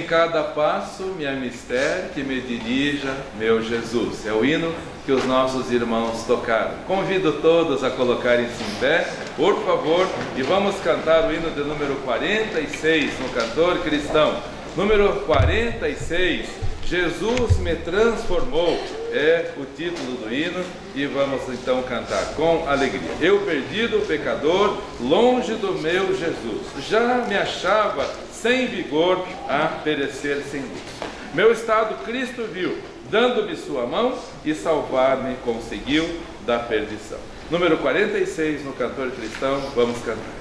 cada passo me amistere, que me dirija meu Jesus. É o hino que os nossos irmãos tocaram. Convido todos a colocarem-se em pé, por favor, e vamos cantar o hino de número 46 no Cantor Cristão. Número 46, Jesus me transformou, é o título do hino, e vamos então cantar com alegria. Eu perdido, pecador, longe do meu Jesus, já me achava sem vigor a perecer sem luz. Meu estado Cristo viu, dando-me sua mão, e salvar-me conseguiu da perdição. Número 46 no Cantor Cristão, vamos cantar.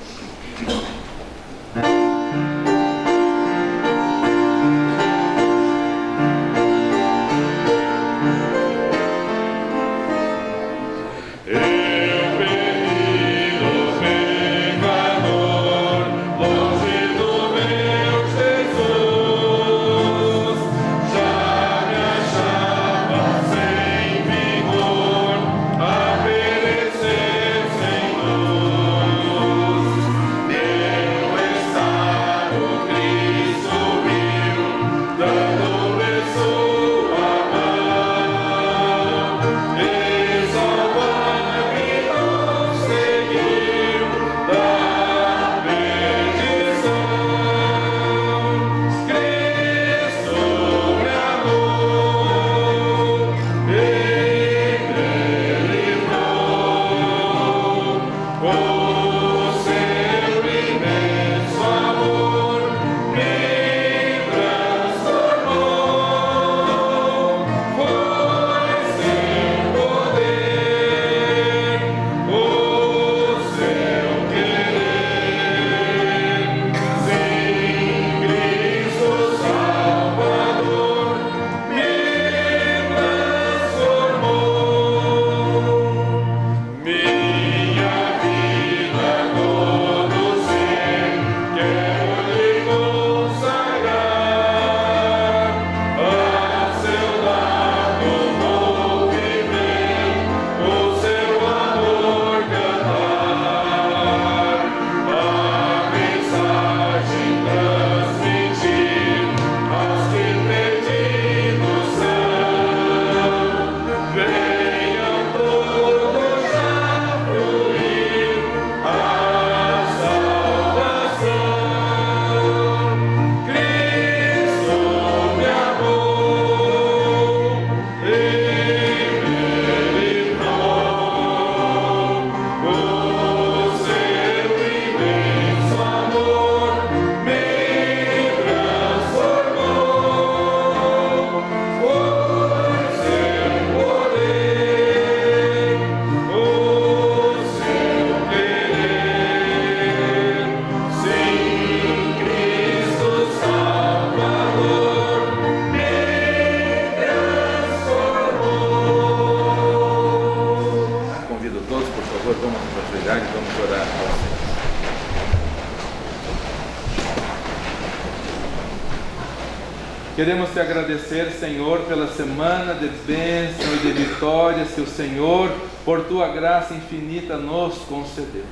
Queremos te agradecer, Senhor, pela semana de bênção e de vitórias que o Senhor, por tua graça infinita, nos concedeu.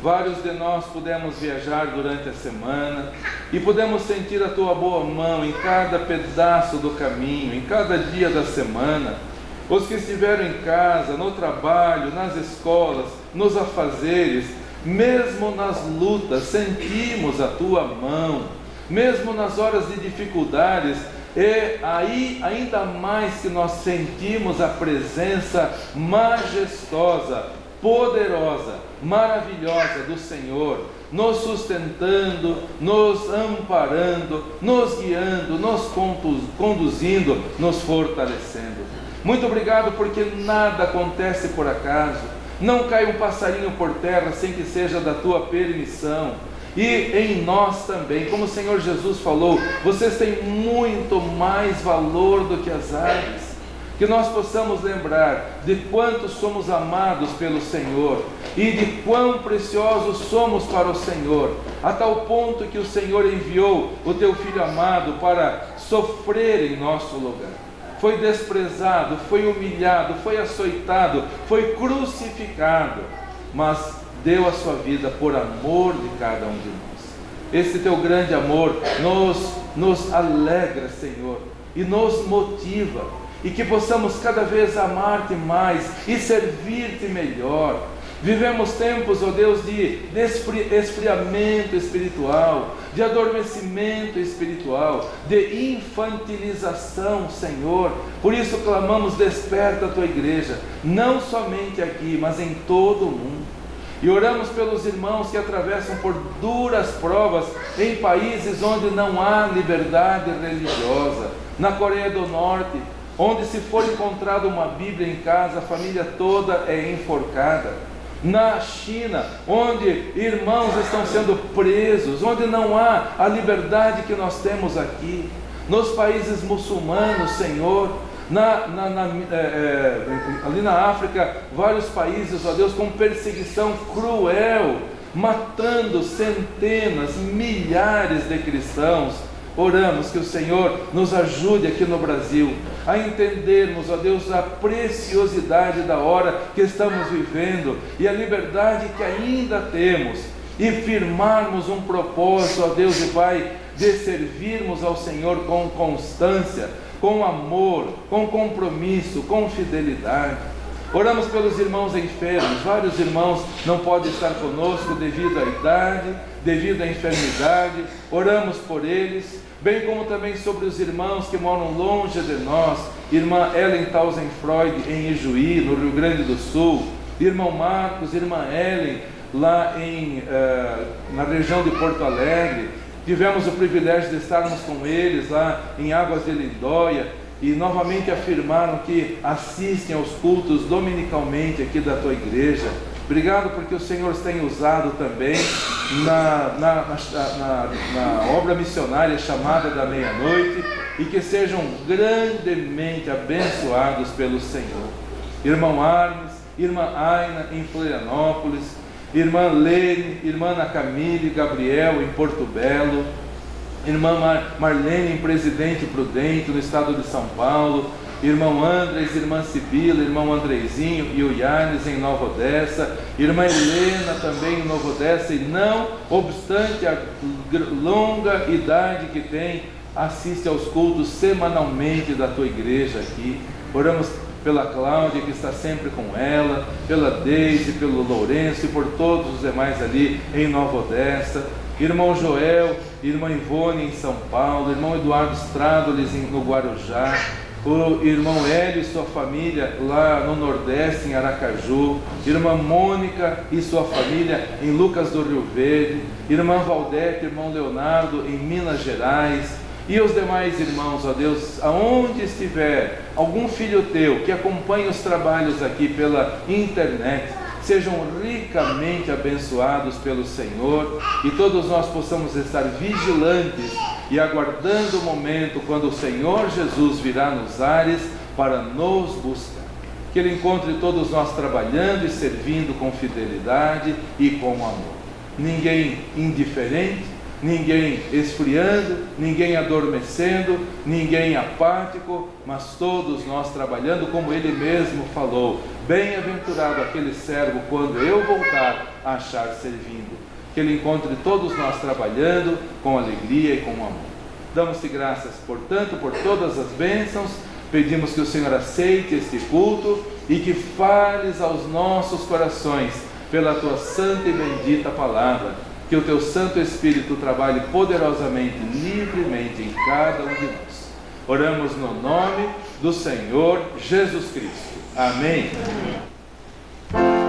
Vários de nós pudemos viajar durante a semana e pudemos sentir a tua boa mão em cada pedaço do caminho, em cada dia da semana. Os que estiveram em casa, no trabalho, nas escolas, nos afazeres, mesmo nas lutas, sentimos a tua mão. Mesmo nas horas de dificuldades, e aí ainda mais que nós sentimos a presença majestosa, poderosa, maravilhosa do Senhor, nos sustentando, nos amparando, nos guiando, nos conduzindo, nos fortalecendo. Muito obrigado, porque nada acontece por acaso, não cai um passarinho por terra sem que seja da tua permissão. E em nós também, como o Senhor Jesus falou, vocês têm muito mais valor do que as aves. Que nós possamos lembrar de quanto somos amados pelo Senhor e de quão preciosos somos para o Senhor, a tal ponto que o Senhor enviou o teu Filho amado para sofrer em nosso lugar. Foi desprezado, foi humilhado, foi açoitado, foi crucificado, mas deu a sua vida por amor de cada um de nós. Esse teu grande amor nos nos alegra, Senhor, e nos motiva, e que possamos cada vez amar-te mais e servir-te melhor. Vivemos tempos, ó Deus, de esfriamento espiritual, de adormecimento espiritual, de infantilização, Senhor. Por isso clamamos, desperta a tua igreja, não somente aqui, mas em todo o mundo. E oramos pelos irmãos que atravessam por duras provas em países onde não há liberdade religiosa. Na Coreia do Norte, onde se for encontrada uma Bíblia em casa, a família toda é enforcada. Na China, onde irmãos estão sendo presos, onde não há a liberdade que nós temos aqui. Nos países muçulmanos, Senhor, ali na África, vários países, ó Deus, com perseguição cruel, matando centenas, milhares de cristãos. Oramos que o Senhor nos ajude aqui no Brasil a entendermos, ó Deus, a preciosidade da hora que estamos vivendo e a liberdade que ainda temos, e firmarmos um propósito, ó Deus e Pai, de servirmos ao Senhor com constância, com amor, com compromisso, com fidelidade. Oramos pelos irmãos enfermos. Vários irmãos não podem estar conosco devido à idade, devido à enfermidade. Oramos por eles, bem como também sobre os irmãos que moram longe de nós. Irmã Ellen Tausenfreud em Ijuí, no Rio Grande do Sul. Irmão Marcos, irmã Ellen, lá na região de Porto Alegre. Tivemos o privilégio de estarmos com eles lá em Águas de Lindóia, e novamente afirmaram que assistem aos cultos dominicalmente aqui da tua igreja. Obrigado porque o Senhor tem usado também na obra missionária chamada da meia-noite, e que sejam grandemente abençoados pelo Senhor. Irmão Armes, irmã Aina em Florianópolis, irmã Lene, irmã Ana Camille Gabriel em Porto Belo, irmã Marlene em Presidente Prudente, no estado de São Paulo, irmão Andres, irmã Sibila, irmão Andrezinho e o Yarnes em Nova Odessa, irmã Helena também em Nova Odessa, e não obstante a longa idade que tem, assiste aos cultos semanalmente da tua igreja aqui. Oramos pela Cláudia, que está sempre com ela, pela Deise, pelo Lourenço e por todos os demais ali em Nova Odessa. Irmão Joel, irmã Ivone em São Paulo, irmão Eduardo Strádolis no Guarujá, o irmão Hélio e sua família lá no Nordeste, em Aracaju, irmã Mônica e sua família em Lucas do Rio Verde, irmã Valdete, irmão Leonardo em Minas Gerais, e os demais irmãos, ó Deus, aonde estiver algum filho teu que acompanhe os trabalhos aqui pela internet, sejam ricamente abençoados pelo Senhor, e todos nós possamos estar vigilantes e aguardando o momento quando o Senhor Jesus virá nos ares para nos buscar. Que Ele encontre todos nós trabalhando e servindo com fidelidade e com amor. Ninguém indiferente, ninguém esfriando, ninguém adormecendo, ninguém apático, mas todos nós trabalhando, como Ele mesmo falou: bem-aventurado aquele servo quando eu voltar a achar servindo. Que Ele encontre todos nós trabalhando com alegria e com amor. Damos-te graças, portanto, por todas as bênçãos. Pedimos que o Senhor aceite este culto e que fales aos nossos corações pela tua santa e bendita palavra. Que o teu Santo Espírito trabalhe poderosamente, livremente em cada um de nós. Oramos no nome do Senhor Jesus Cristo. Amém. Amém.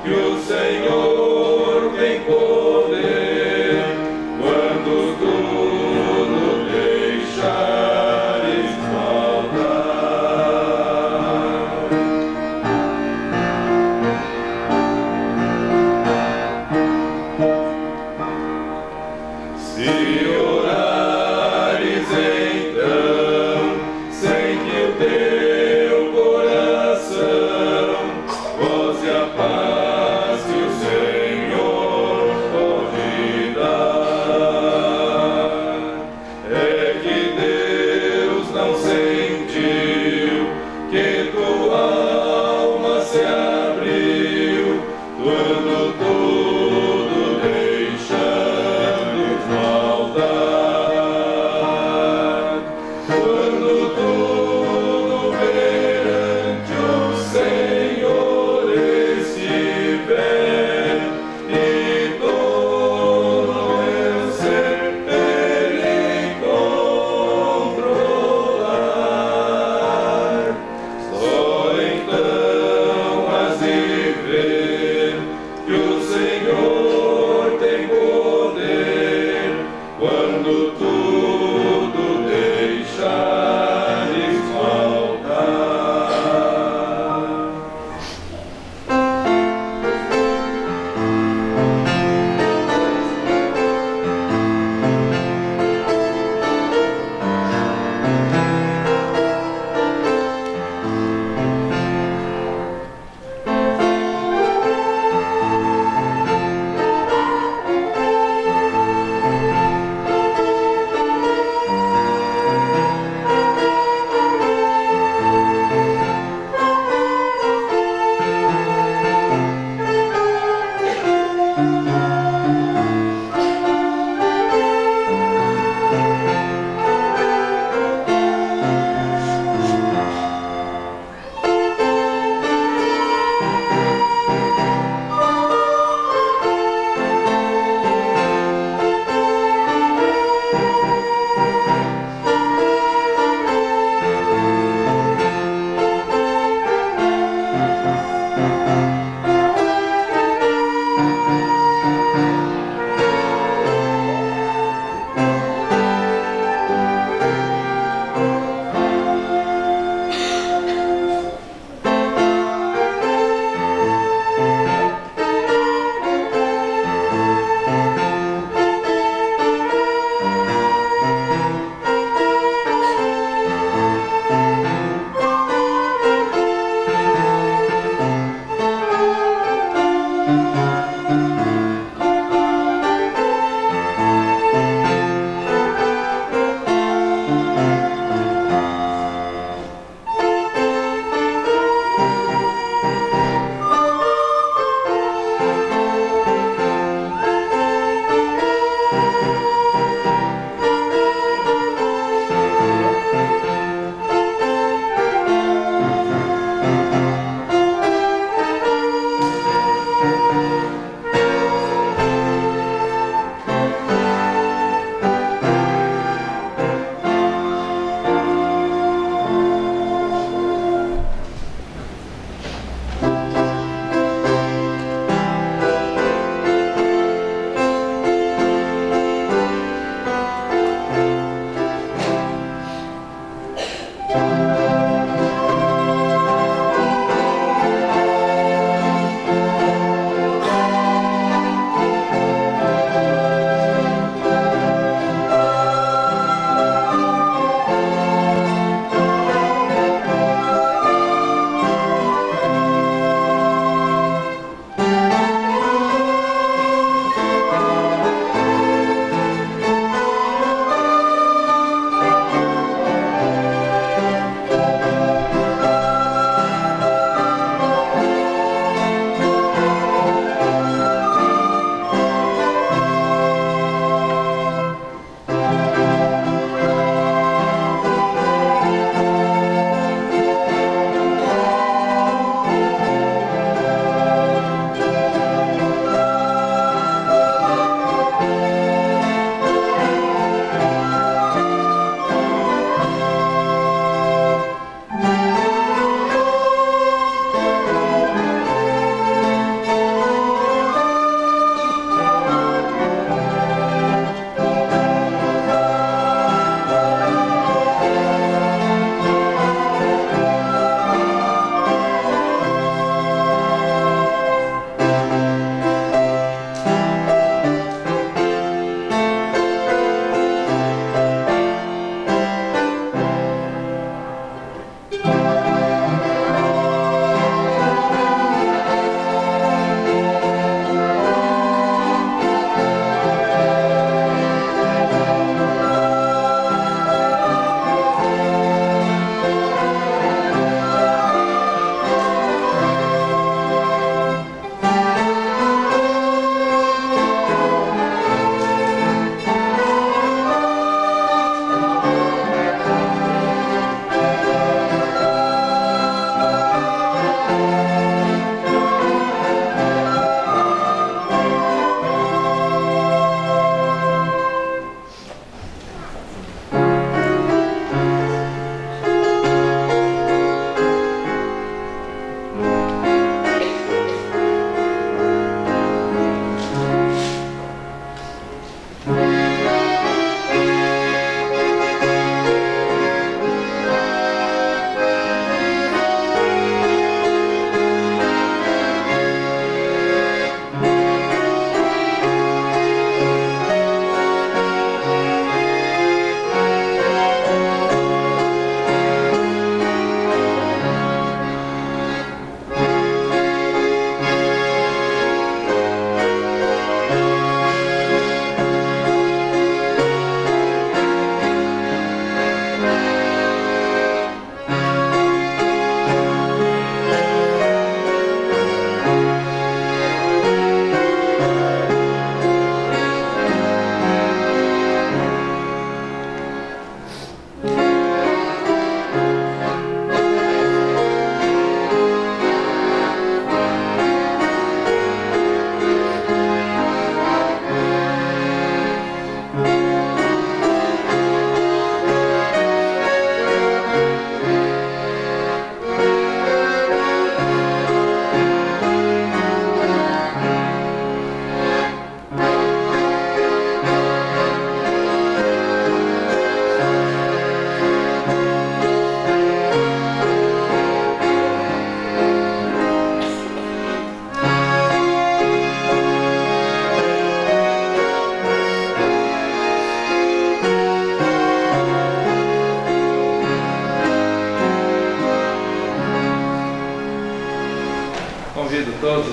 Que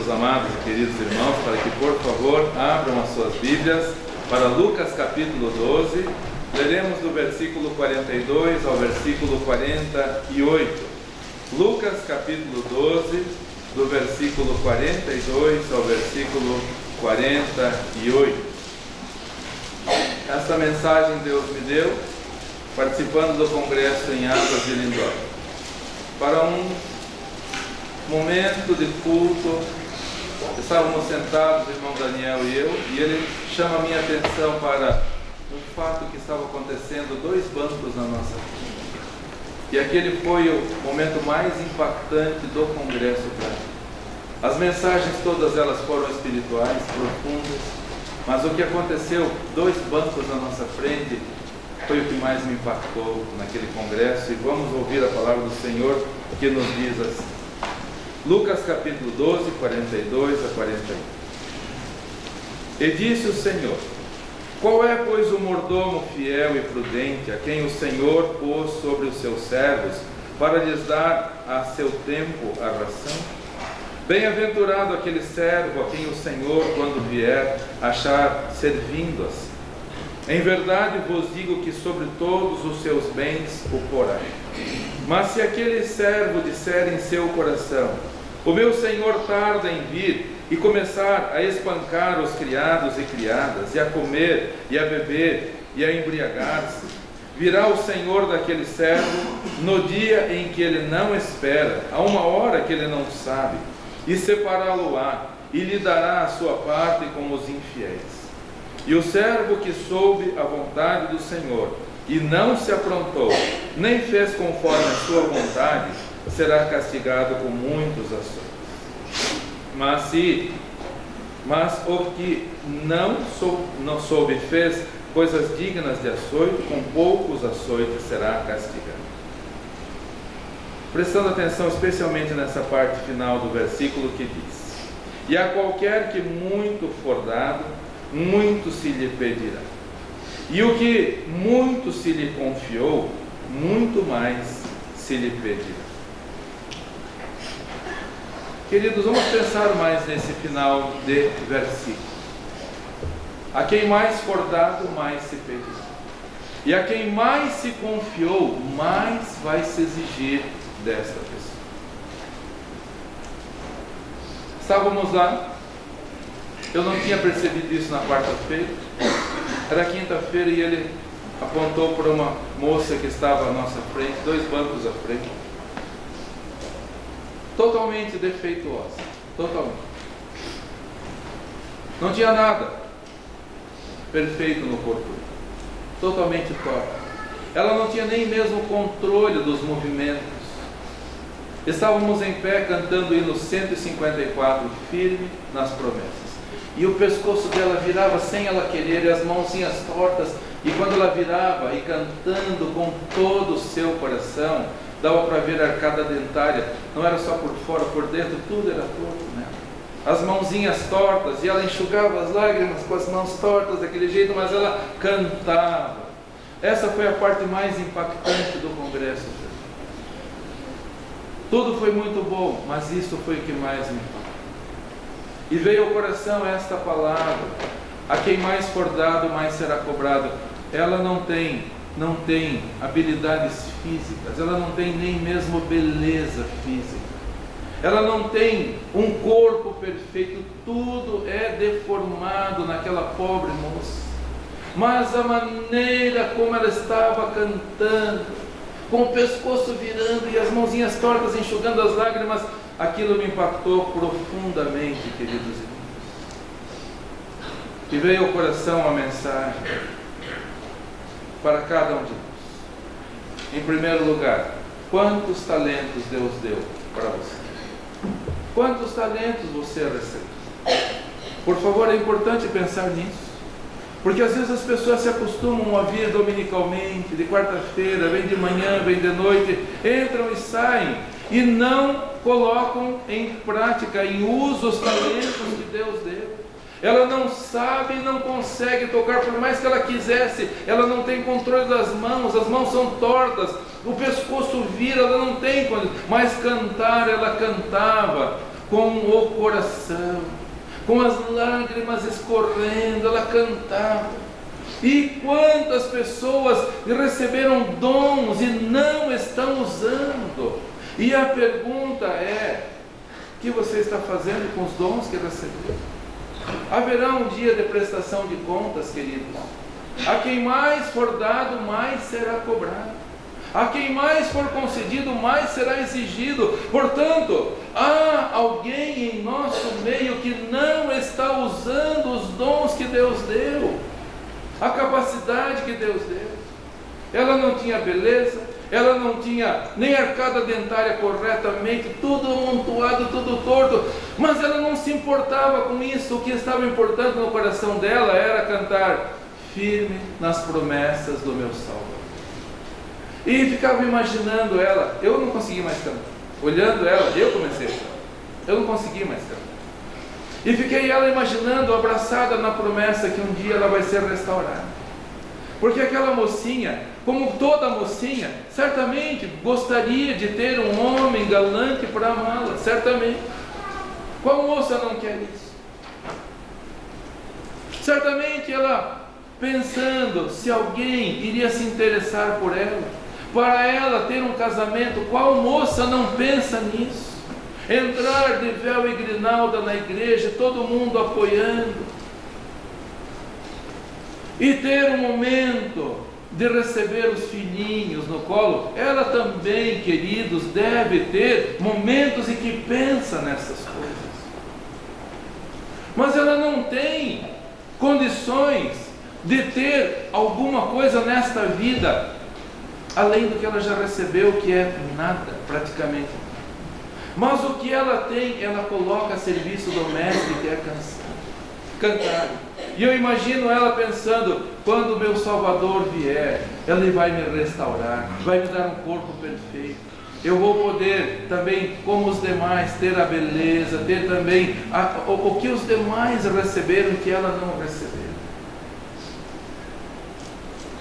os amados e queridos irmãos para que, por favor, abram as suas Bíblias para Lucas capítulo 12. Leremos do versículo 42 ao versículo 48. Lucas capítulo 12, do versículo 42 ao versículo 48. Esta mensagem Deus me deu participando do congresso em Águas de Lindóia, para um momento de culto. Estávamos sentados, o irmão Daniel e eu, e ele chama a minha atenção para um fato que estava acontecendo, 2 bancos na nossa frente. E aquele foi o momento mais impactante do congresso para mim. As mensagens todas elas foram espirituais, profundas, mas o que aconteceu, 2 bancos na nossa frente, foi o que mais me impactou naquele congresso. E vamos ouvir a palavra do Senhor que nos diz assim. Lucas capítulo 12, 42 a 41. E disse o Senhor: qual é, pois, o mordomo fiel e prudente, a quem o Senhor pôs sobre os seus servos, para lhes dar a seu tempo a ração? Bem-aventurado aquele servo a quem o Senhor, quando vier, achar servindo assim. Em verdade vos digo que sobre todos os seus bens o porá. Mas se aquele servo disser em seu coração: o meu Senhor tarda em vir, e começar a espancar os criados e criadas, e a comer, e a beber, e a embriagar-se, virá o Senhor daquele servo no dia em que ele não espera, a uma hora que ele não sabe, e separá-lo-á, e lhe dará a sua parte com os infiéis. E o servo que soube a vontade do Senhor, e não se aprontou, nem fez conforme a sua vontade, será castigado com muitos açoites. Mas o que não soube fez coisas dignas de açoite, com poucos açoites será castigado. Prestando atenção especialmente nessa parte final do versículo que diz: e a qualquer que muito for dado, muito se lhe pedirá. E o que muito se lhe confiou, muito mais se lhe pedirá. Queridos, vamos pensar mais nesse final de versículo. A quem mais for dado, mais se pedirá. E a quem mais se confiou, mais vai se exigir desta pessoa. Estávamos lá, eu não tinha percebido isso na quarta-feira, era quinta-feira, e ele apontou para uma moça que estava à nossa frente, 2 bancos à frente, totalmente defeituosa, totalmente. Não tinha nada perfeito no corpo, totalmente torta. Ela não tinha nem mesmo controle dos movimentos. Estávamos em pé cantando o hino 154, firme nas promessas. E o pescoço dela virava sem ela querer, e as mãozinhas tortas. E quando ela virava e cantando com todo o seu coração, dava para ver a arcada dentária, não era só por fora, por dentro, tudo era torto nela. As mãozinhas tortas, e ela enxugava as lágrimas com as mãos tortas daquele jeito, mas ela cantava. Essa foi a parte mais impactante do congresso. Tudo foi muito bom, mas isso foi o que mais me impactou. E veio ao coração esta palavra: a quem mais for dado, mais será cobrado. Ela não tem habilidades físicas, ela não tem nem mesmo beleza física, ela não tem um corpo perfeito, tudo é deformado naquela pobre moça. Mas a maneira como ela estava cantando, com o pescoço virando e as mãozinhas tortas enxugando as lágrimas, aquilo me impactou profundamente, queridos irmãos. E veio ao coração uma mensagem para cada um de nós. Em primeiro lugar, quantos talentos Deus deu para você? Quantos talentos você recebeu? Por favor, é importante pensar nisso. Porque às vezes as pessoas se acostumam a vir dominicalmente, de quarta-feira, vem de manhã, vem de noite, entram e saem, e não colocam em prática, em uso os talentos que Deus deu. Ela não sabe e não consegue tocar, por mais que ela quisesse, ela não tem controle das mãos, as mãos são tortas, o pescoço vira, ela não tem controle, mas cantar, ela cantava com o coração, com as lágrimas escorrendo, ela cantava. E quantas pessoas receberam dons e não estão usando? E a pergunta é: o que você está fazendo com os dons que recebeu? Haverá um dia de prestação de contas, queridos. A quem mais for dado, mais será cobrado. A quem mais for concedido, mais será exigido. Portanto, há alguém em nosso meio que não está usando os dons que Deus deu, a capacidade que Deus deu. Ela não tinha beleza, ela não tinha nem arcada dentária corretamente, tudo amontoado, tudo torto, mas ela não se importava com isso. O que estava importando no coração dela era cantar: firme nas promessas do meu Salvador. E ficava imaginando ela. Eu não consegui mais cantar. Olhando ela, eu comecei a cantar. Eu não consegui mais cantar. E fiquei ela imaginando, abraçada na promessa que um dia ela vai ser restaurada. Porque aquela mocinha, como toda mocinha, certamente gostaria de ter um homem galante para amá-la, certamente. Qual moça não quer isso? Certamente ela pensando se alguém iria se interessar por ela, para ela ter um casamento. Qual moça não pensa nisso? Entrar de véu e grinalda na igreja, todo mundo apoiando, e ter um momento de receber os filhinhos no colo. Ela também, queridos, deve ter momentos em que pensa nessas coisas. Mas ela não tem condições de ter alguma coisa nesta vida além do que ela já recebeu, que é nada, praticamente. Mas o que ela tem, ela coloca a serviço do mestre, que é cantar. E eu imagino ela pensando: quando o meu Salvador vier, Ele vai me restaurar, vai me dar um corpo perfeito. Eu vou poder também, como os demais, ter a beleza, ter também o que os demais receberam, que ela não recebeu.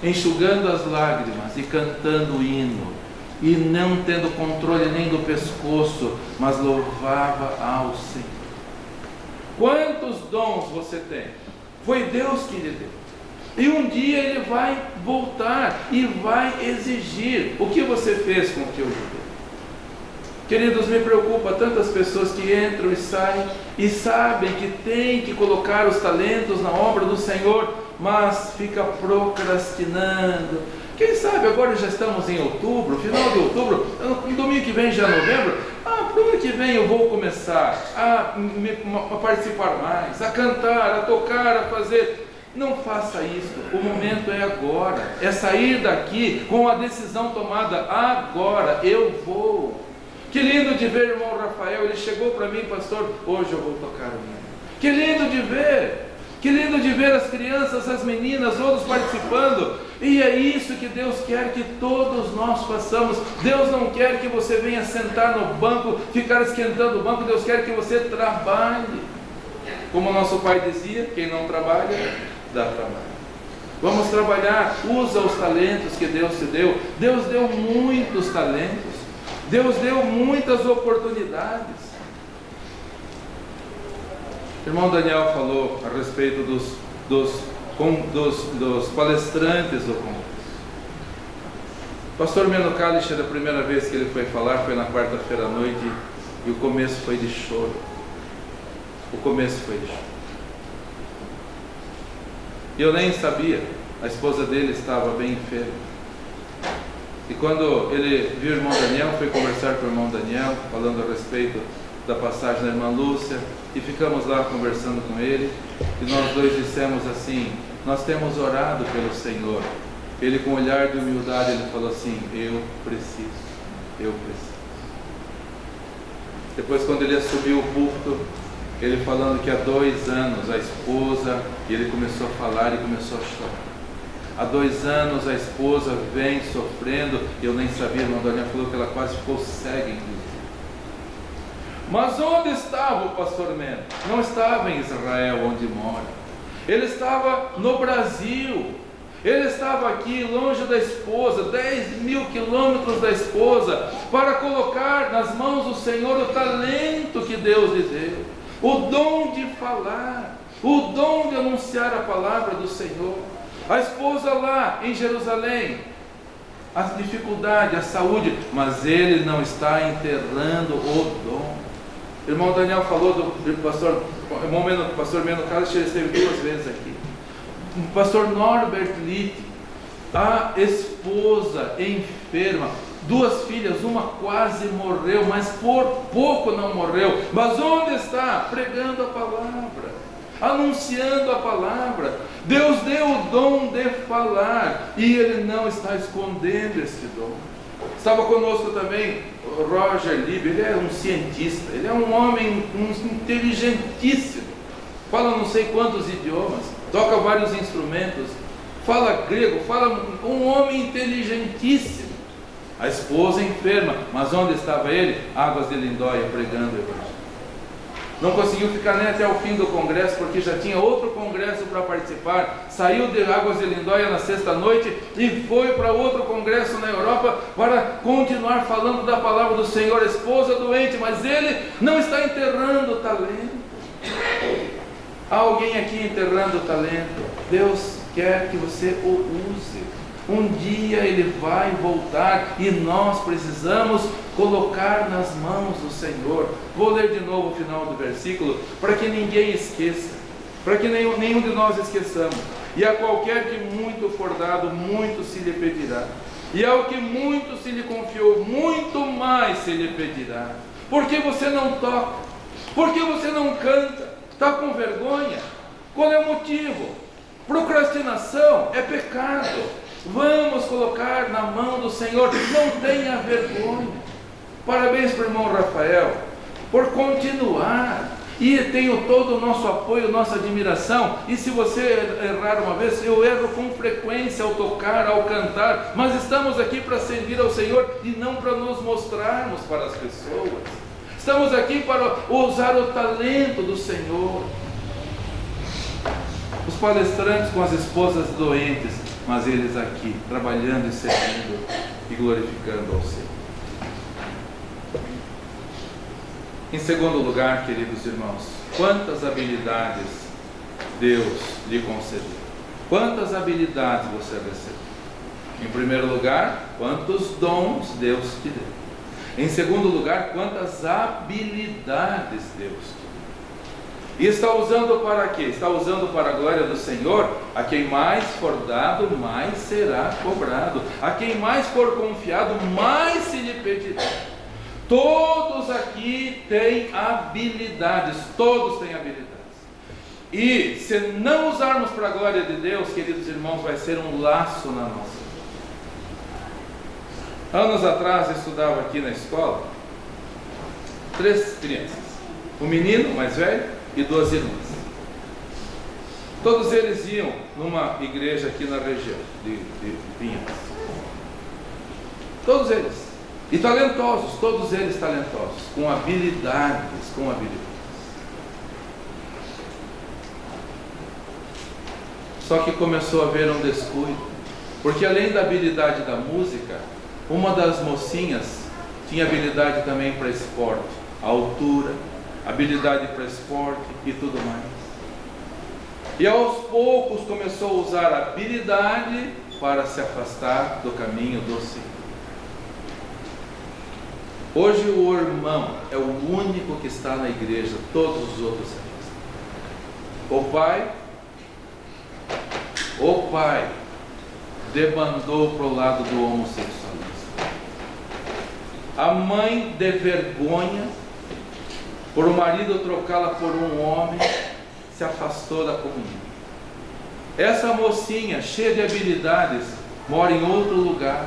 Enxugando as lágrimas e cantando o hino, e não tendo controle nem do pescoço, mas louvava ao Senhor. Quantos dons você tem? Foi Deus que lhe deu. E um dia Ele vai voltar e vai exigir o que você fez com o que eu lhe dei. Queridos, me preocupa tantas pessoas que entram e saem e sabem que tem que colocar os talentos na obra do Senhor, mas fica procrastinando. Quem sabe agora já estamos em outubro, final de outubro, no domingo que vem já é novembro. Para o ano que vem eu vou começar a participar mais, a cantar, a tocar, a fazer. Não faça isso. O momento é agora, é sair daqui com a decisão tomada agora. Eu vou. Que lindo de ver o irmão Rafael. Ele chegou para mim: pastor, hoje eu vou tocar o hino. Que lindo de ver. Que lindo de ver as crianças, as meninas, todos participando. E é isso que Deus quer que todos nós façamos. Deus não quer que você venha sentar no banco, ficar esquentando o banco. Deus quer que você trabalhe. Como nosso pai dizia: quem não trabalha, dá trabalho. Vamos trabalhar, usa os talentos que Deus te deu. Deus deu muitos talentos, Deus deu muitas oportunidades. O irmão Daniel falou a respeito dos palestrantes do congresso. O pastor Meno Kalish, a primeira vez que ele foi falar foi na quarta-feira à noite, e o começo foi de choro. O começo foi de choro. E eu nem sabia, a esposa dele estava bem enferma. E quando ele viu o irmão Daniel, foi conversar com o irmão Daniel, falando a respeito da passagem da irmã Lúcia, e ficamos lá conversando com ele, e nós dois dissemos assim: nós temos orado pelo Senhor. Ele, com um olhar de humildade, ele falou assim: eu preciso. Depois, quando ele assumiu o púlpito, ele falando que há 2 anos a esposa, e ele começou a falar e começou a chorar. Há 2 anos a esposa vem sofrendo, eu nem sabia, a irmã Daniel falou que ela quase ficou cega, inclusive. Mas onde estava o pastor Meno? Não estava em Israel, onde mora. Ele estava no Brasil. Ele estava aqui longe da esposa, 10.000 quilômetros da esposa, para colocar nas mãos do Senhor o talento que Deus lhe deu, o dom de falar, o dom de anunciar a palavra do Senhor. A esposa lá em Jerusalém, a dificuldade, a saúde, mas ele não está enterrando o dom. O irmão Daniel falou do pastor, o pastor Meno Carlos, ele esteve 2 vezes aqui. O pastor Norbert Litt, a esposa enferma, 2 filhas, uma quase morreu, mas por pouco não morreu. Mas onde está? Pregando a palavra, anunciando a palavra. Deus deu o dom de falar e Ele não está escondendo este dom. Estava conosco também o Roger Lieb, ele é um cientista, ele é um homem inteligentíssimo, fala não sei quantos idiomas, toca vários instrumentos, fala grego, fala um homem inteligentíssimo. A esposa enferma, mas onde estava ele? Águas de Lindóia, pregando o Evangelho. Não conseguiu ficar nem até o fim do congresso, porque já tinha outro congresso para participar. Saiu de Águas de Lindóia na sexta-noite e foi para outro congresso na Europa para continuar falando da palavra do Senhor. Esposa doente, mas ele não está enterrando o talento. Há alguém aqui enterrando o talento. Deus quer que você o use. Um dia ele vai voltar e nós precisamos colocar nas mãos do Senhor. Vou ler de novo o final do versículo para que ninguém esqueça, para que nenhum de nós esqueçamos. E a qualquer que muito for dado, muito se lhe pedirá, e ao que muito se lhe confiou, muito mais se lhe pedirá. Por que você não toca? Por que você não canta? Está com vergonha? Qual é o motivo? Procrastinação é pecado. Vamos colocar na mão do Senhor, não tenha vergonha. Parabéns para o irmão Rafael, por continuar, e tenho todo o nosso apoio, nossa admiração. E se você errar uma vez, eu erro com frequência ao tocar, ao cantar, mas estamos aqui para servir ao Senhor e não para nos mostrarmos para as pessoas. Estamos aqui para usar o talento do Senhor. Os palestrantes com as esposas doentes, mas eles aqui, trabalhando e servindo e glorificando ao Senhor. Em segundo lugar, queridos irmãos, quantas habilidades Deus lhe concedeu? Quantas habilidades você recebeu? Em primeiro lugar, quantos dons Deus te deu? Em segundo lugar, quantas habilidades Deus te deu? E está usando para quê? Está usando para a glória do Senhor. A quem mais for dado, mais será cobrado. A quem mais for confiado, mais se lhe pedirá. Todos aqui têm habilidades. Todos têm habilidades. E se não usarmos para a glória de Deus, queridos irmãos, vai ser um laço na nossa vida. Anos atrás eu estudava aqui na escola 3 crianças. Um menino mais velho e 2 irmãs. Todos eles iam numa igreja aqui na região de Pinhas. Todos eles. E talentosos, todos eles talentosos, com habilidades. Só que começou a haver um descuido, porque além da habilidade da música, uma das mocinhas tinha habilidade também para esporte, altura, habilidade para esporte e tudo mais. E aos poucos começou a usar a habilidade para se afastar do caminho do Senhor. Hoje o irmão é o único que está na igreja, todos os outros se afastam. O pai debandou para o lado do homossexualismo. A mãe, de vergonha, por o marido trocá-la por um homem, se afastou da comunhão. Essa mocinha, cheia de habilidades, mora em outro lugar,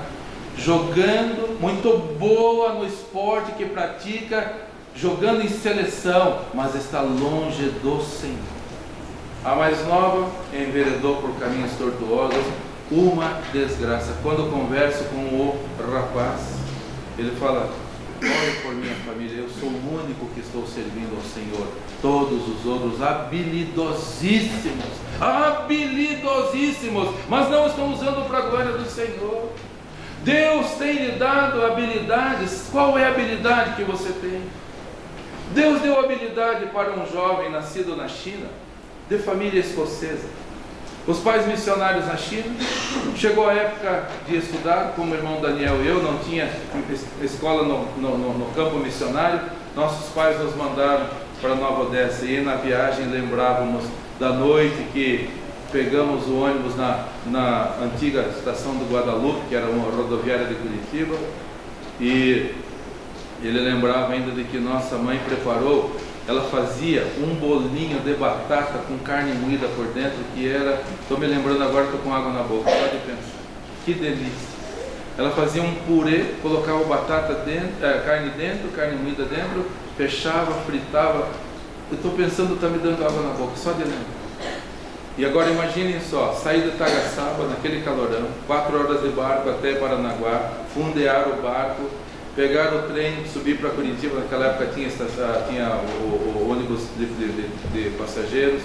jogando, muito boa no esporte que pratica, jogando em seleção, mas está longe do Senhor. A mais nova enveredou por caminhos tortuosos, uma desgraça. Quando eu converso com o rapaz, ele fala: oro por minha família, eu sou o único que estou servindo ao Senhor. Todos os outros habilidosíssimos, mas não estão usando para a glória do Senhor. Deus tem lhe dado habilidades. Qual é a habilidade que você tem? Deus deu habilidade para um jovem nascido na China, de família escocesa. Os pais missionários na China, chegou a época de estudar, como o irmão Daniel e eu, não tinha escola no campo missionário, nossos pais nos mandaram para Nova Odessa, e na viagem lembrávamos da noite que pegamos o ônibus na antiga estação do Guadalupe, que era uma rodoviária de Curitiba, e ele lembrava ainda de que nossa mãe preparou, ela fazia um bolinho de batata com carne moída por dentro, que era, estou me lembrando agora, estou com água na boca, pode pensar, que delícia. Ela fazia um purê, colocava batata dentro, carne dentro, carne moída dentro, fechava, fritava. Eu estou pensando, está me dando água na boca, só de lembrar. E agora imaginem só, sair de Tagaçaba, naquele calorão, 4 horas de barco até Paranaguá, fundear o barco, pegar o trem, subir para Curitiba. Naquela época tinha o ônibus de passageiros,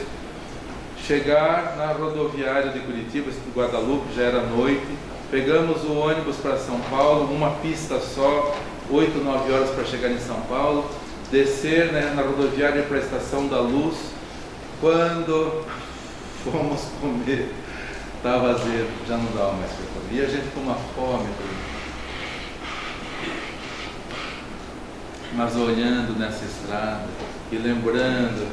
chegar na rodoviária de Curitiba, Guadalupe, já era noite, pegamos o ônibus para São Paulo, uma pista só, 8, 9 horas para chegar em São Paulo, descer, né, na rodoviária para a Estação da Luz. Quando fomos comer, estava azedo, já não dava mais para comer, e a gente com uma fome, mas olhando nessa estrada e lembrando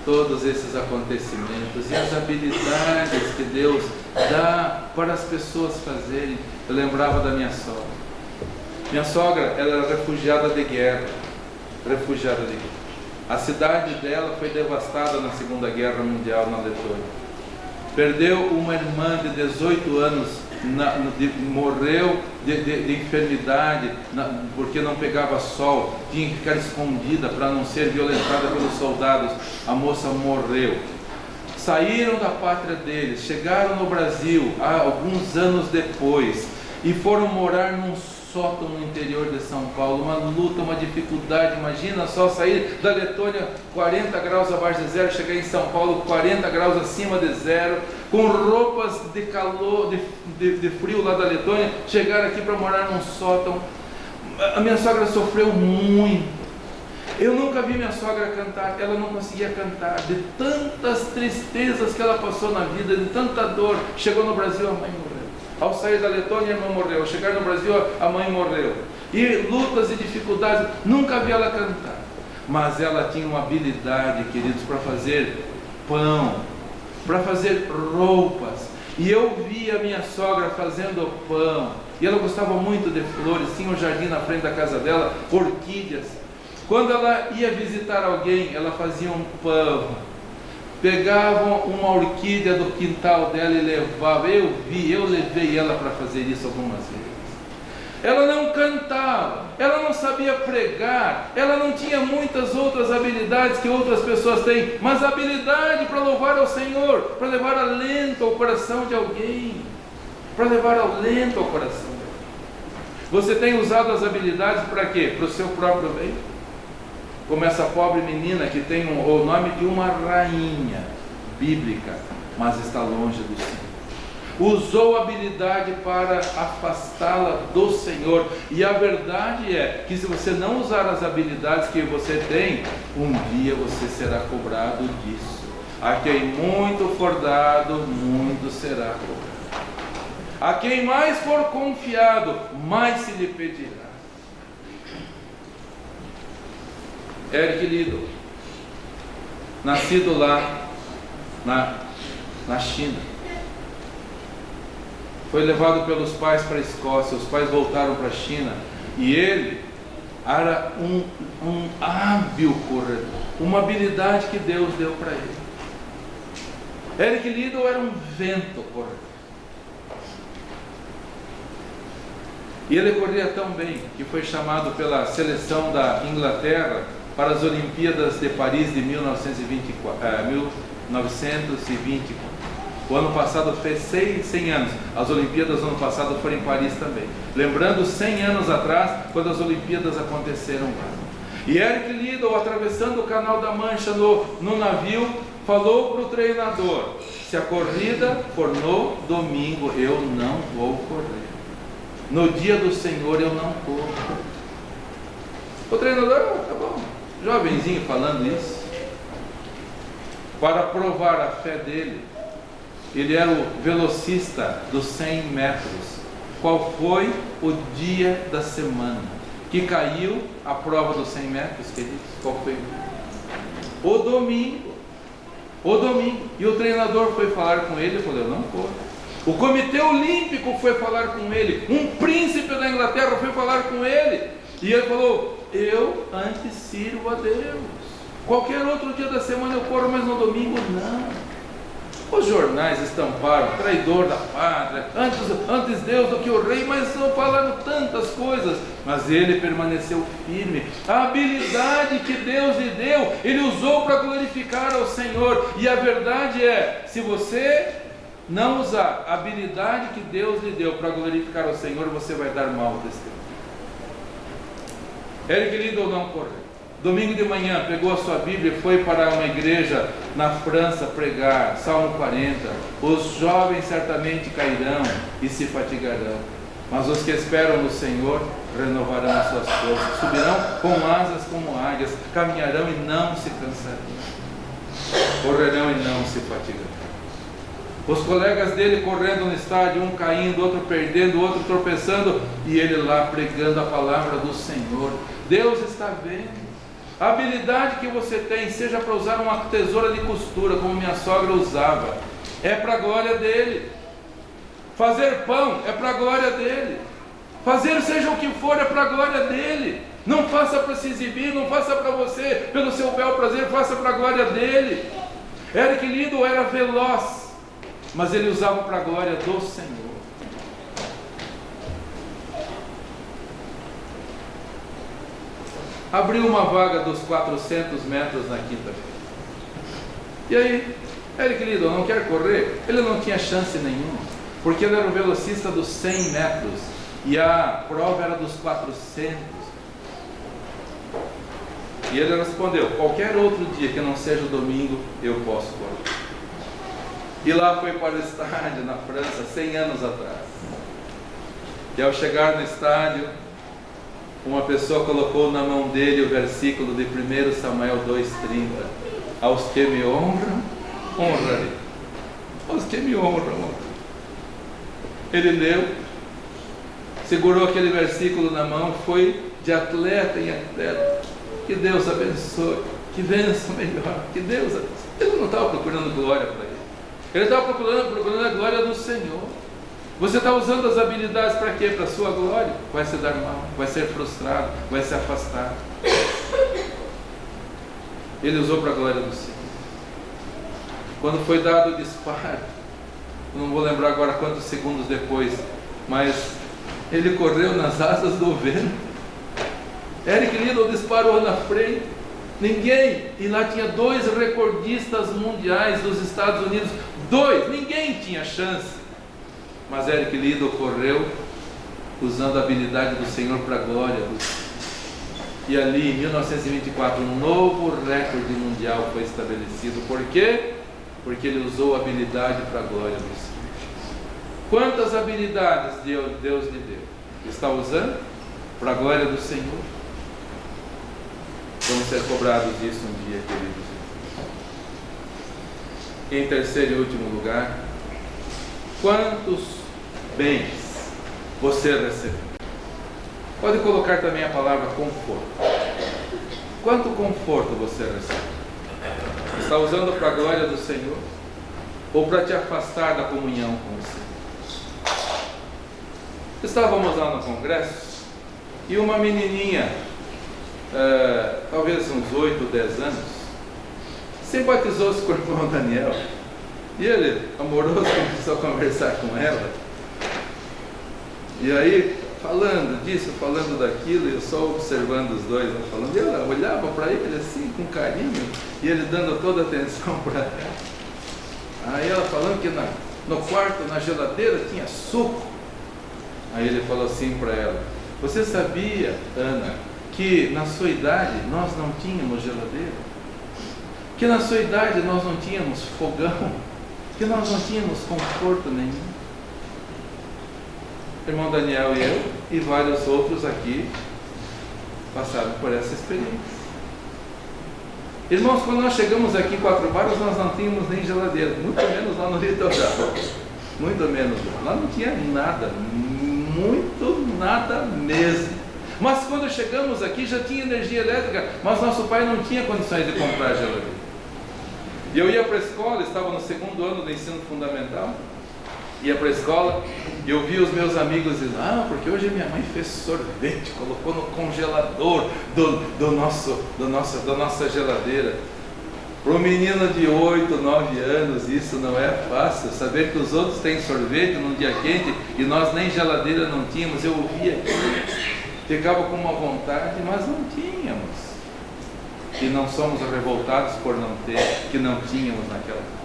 todos esses acontecimentos e as habilidades que Deus dá para as pessoas fazerem. Eu lembrava da minha sogra. Minha sogra, ela era refugiada de guerra. A cidade dela foi devastada na Segunda Guerra Mundial, na Letônia. Perdeu uma irmã de 18 anos, morreu de enfermidade, porque não pegava sol, tinha que ficar escondida para não ser violentada pelos soldados. A moça morreu. Saíram da pátria deles, chegaram no Brasil alguns anos depois e foram morar num sótão no interior de São Paulo. Uma luta, uma dificuldade. Imagina só sair da Letônia 40 graus abaixo de zero, chegar em São Paulo 40 graus acima de zero, com roupas de calor, de frio lá da Letônia, chegar aqui para morar num sótão. A minha sogra sofreu muito. Eu nunca vi minha sogra cantar, ela não conseguia cantar, de tantas tristezas que ela passou na vida, de tanta dor. Chegou no Brasil, a mãe morreu. Ao sair da Letônia, a irmã morreu. Ao chegar no Brasil, a mãe morreu. E lutas e dificuldades, nunca vi ela cantar. Mas ela tinha uma habilidade, queridos, para fazer pão, para fazer roupas. E eu vi a minha sogra fazendo pão. E ela gostava muito de flores, tinha um jardim na frente da casa dela, orquídeas. Quando ela ia visitar alguém, ela fazia um pão. Pegavam uma orquídea do quintal dela e levava. Eu levei ela para fazer isso algumas vezes. Ela não cantava, ela não sabia pregar, ela não tinha muitas outras habilidades que outras pessoas têm, mas habilidade para louvar ao Senhor, para levar alento ao coração de alguém, para levar alento ao coração de alguém. Você tem usado as habilidades para quê? Para o seu próprio bem? Como essa pobre menina que tem o nome de uma rainha bíblica, mas está longe do Senhor. Usou a habilidade para afastá-la do Senhor. E a verdade é que se você não usar as habilidades que você tem, um dia você será cobrado disso. A quem muito for dado, muito será cobrado. A quem mais for confiado, mais se lhe pedirá. Eric Liddell, nascido lá na China, foi levado pelos pais para a Escócia. Os pais voltaram para a China e ele era um hábil corredor, uma habilidade que Deus deu para ele. Eric Liddell era um vento corredor. E ele corria tão bem que foi chamado pela seleção da Inglaterra para as Olimpíadas de Paris de 1924. O ano passado fez 100 anos. As Olimpíadas do ano passado foram em Paris também. Lembrando 100 anos atrás, quando as Olimpíadas aconteceram lá. E Eric Liddell, atravessando o Canal da Mancha no navio, falou para o treinador: se a corrida for no domingo, eu não vou correr. No dia do Senhor eu não corro. O treinador, tá bom, jovenzinho falando isso. Para provar a fé dele, ele era o velocista dos 100 metros. Qual foi o dia da semana que caiu a prova dos 100 metros, queridos? Qual foi? O domingo. O domingo. E o treinador foi falar com ele e falou: eu não corro. O Comitê Olímpico foi falar com ele. Um príncipe da Inglaterra foi falar com ele. E ele falou: eu antes sirvo a Deus. Qualquer outro dia da semana eu corro, mas no domingo não. Os jornais estamparam: traidor da pátria, antes Deus do que o rei, mas falaram tantas coisas. Mas ele permaneceu firme. A habilidade que Deus lhe deu, ele usou para glorificar ao Senhor. E a verdade é, se você não usar a habilidade que Deus lhe deu para glorificar ao Senhor, você vai dar mau testemunho. Eric Liddell não correu. Domingo de manhã pegou a sua Bíblia e foi para uma igreja na França pregar, Salmo 40. Os jovens certamente cairão e se fatigarão, mas os que esperam no Senhor renovarão as suas forças, subirão com asas como águias, caminharão e não se cansarão, correrão e não se fatigarão. Os colegas dele correndo no estádio, um caindo, outro perdendo, outro tropeçando, e ele lá pregando a palavra do Senhor. Deus está vendo. A habilidade que você tem, seja para usar uma tesoura de costura, como minha sogra usava, é para a glória dele. Fazer pão é para a glória dele. Fazer seja o que for é para a glória dele. Não faça para se exibir, não faça para você, pelo seu bel prazer, faça para a glória dele. Eric Liddell era veloz, mas ele usava para a glória do Senhor. Abriu uma vaga dos 400 metros na quinta-feira. E aí, Eric Liddell não quer correr? Ele não tinha chance nenhuma, porque ele era o velocista dos 100 metros e a prova era dos 400. E ele respondeu: qualquer outro dia que não seja o domingo, eu posso correr. E lá foi para o estádio na França, 100 anos atrás. E ao chegar no estádio, uma pessoa colocou na mão dele o versículo de 1 Samuel 2,30: aos que me honram, honrarei. Aos que me honram, honrarei. Ele leu, segurou aquele versículo na mão, foi de atleta em atleta. Que Deus abençoe, que bênção melhor, que Deus abençoe. Ele não estava procurando glória para ele, ele estava procurando a glória do Senhor. Você está usando as habilidades para quê? Para a sua glória? Vai se dar mal, vai ser frustrado, vai se afastar. Ele usou para a glória do Senhor. Quando foi dado o disparo, não vou lembrar agora quantos segundos depois, mas ele correu nas asas do vento. Eric Liddell disparou na frente. Ninguém, e lá tinha 2 recordistas mundiais dos Estados Unidos, 2, ninguém tinha chance. Mas Eric Liddell correu usando a habilidade do Senhor para a glória do Senhor. E ali, em 1924, um novo recorde mundial foi estabelecido. Por quê? Porque ele usou a habilidade para a glória do Senhor. Quantas habilidades Deus lhe deu? Está usando para a glória do Senhor? Vamos ser cobrados disso um dia, queridos. Em terceiro e último lugar, quantos bens você recebeu? Pode colocar também a palavra conforto. Quanto conforto você recebe? Está usando para a glória do Senhor ou para te afastar da comunhão com o Senhor? Estávamos lá no congresso e uma menininha, talvez uns 8, 10 anos, simpatizou-se com o irmão Daniel. E ele, amoroso, começou a conversar com ela. E aí, falando disso, falando daquilo, eu só observando os dois, né, falando. E ela olhava para ele assim, com carinho, e ele dando toda a atenção para ela. Aí ela falando que no quarto, na geladeira, tinha suco. Aí ele falou assim para ela: você sabia, Ana, que na sua idade nós não tínhamos geladeira? Que na sua idade nós não tínhamos fogão? Que nós não tínhamos conforto nenhum? Irmão Daniel e eu e vários outros aqui passaram por essa experiência. Irmãos, quando nós chegamos aqui em Quatro Barras, nós não tínhamos nem geladeira, muito menos lá no litoral, muito menos lá não tinha nada, muito nada mesmo. Mas quando chegamos aqui já tinha energia elétrica, mas nosso pai não tinha condições de comprar geladeira. E eu ia para a escola, estava no segundo ano do ensino fundamental, ia para a escola e eu via os meus amigos dizendo: porque hoje minha mãe fez sorvete, colocou no congelador da nossa geladeira. Para um menino de 8, 9 anos, isso não é fácil, saber que os outros têm sorvete num dia quente e nós nem geladeira não tínhamos. Eu ouvia aquilo, ficava com uma vontade, mas não tínhamos. E não somos revoltados por não ter, que não tínhamos naquela época.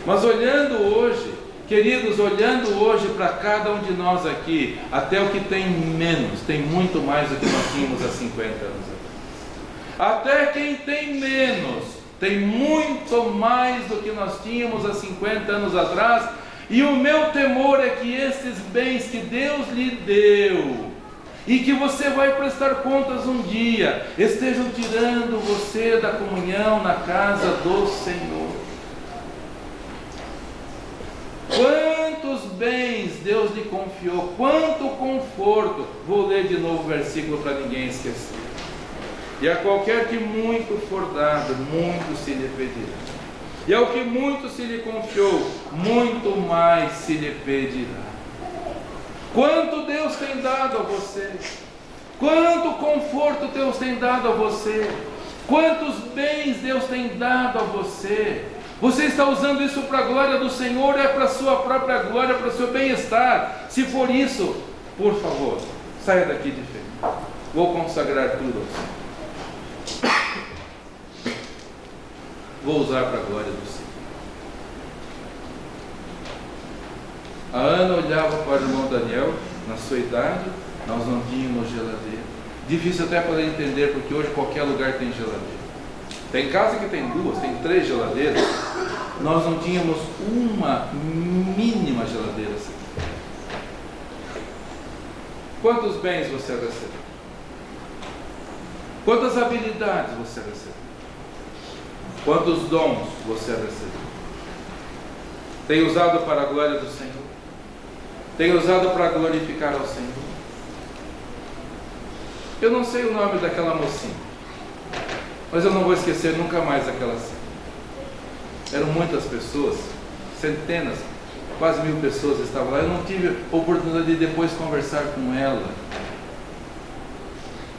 Mas olhando hoje, queridos, olhando hoje para cada um de nós aqui, até o que tem menos, tem muito mais do que nós tínhamos há 50 anos atrás. Até quem tem menos, tem muito mais do que nós tínhamos há 50 anos atrás. E o meu temor é que esses bens que Deus lhe deu, e que você vai prestar contas um dia, estejam tirando você da comunhão na casa do Senhor. Quantos bens Deus lhe confiou, quanto conforto. Vou ler de novo o versículo para ninguém esquecer. E a qualquer que muito for dado, muito se lhe pedirá. E ao que muito se lhe confiou, muito mais se lhe pedirá. Quanto Deus tem dado a você, quanto conforto Deus tem dado a você, quantos bens Deus tem dado a você. Você está usando isso para a glória do Senhor, é para a sua própria glória, para o seu bem-estar? Se for isso, por favor, saia daqui de fé. Vou consagrar tudo ao Senhor. Vou usar para a glória do Senhor. A Ana olhava para o irmão Daniel, na sua idade, nós não tínhamos geladeira. Difícil até para entender, porque hoje qualquer lugar tem geladeira. Tem casa que tem 2, tem 3 geladeiras. Nós não tínhamos uma mínima geladeira assim. Quantos bens você recebeu? Quantas habilidades você recebeu? Quantos dons você recebeu? Tem usado para a glória do Senhor? Tem usado para glorificar ao Senhor? Eu não sei o nome daquela mocinha, mas eu não vou esquecer nunca mais aquela cena. Eram muitas pessoas, centenas, quase 1000 pessoas estavam lá. Eu não tive oportunidade de depois conversar com ela,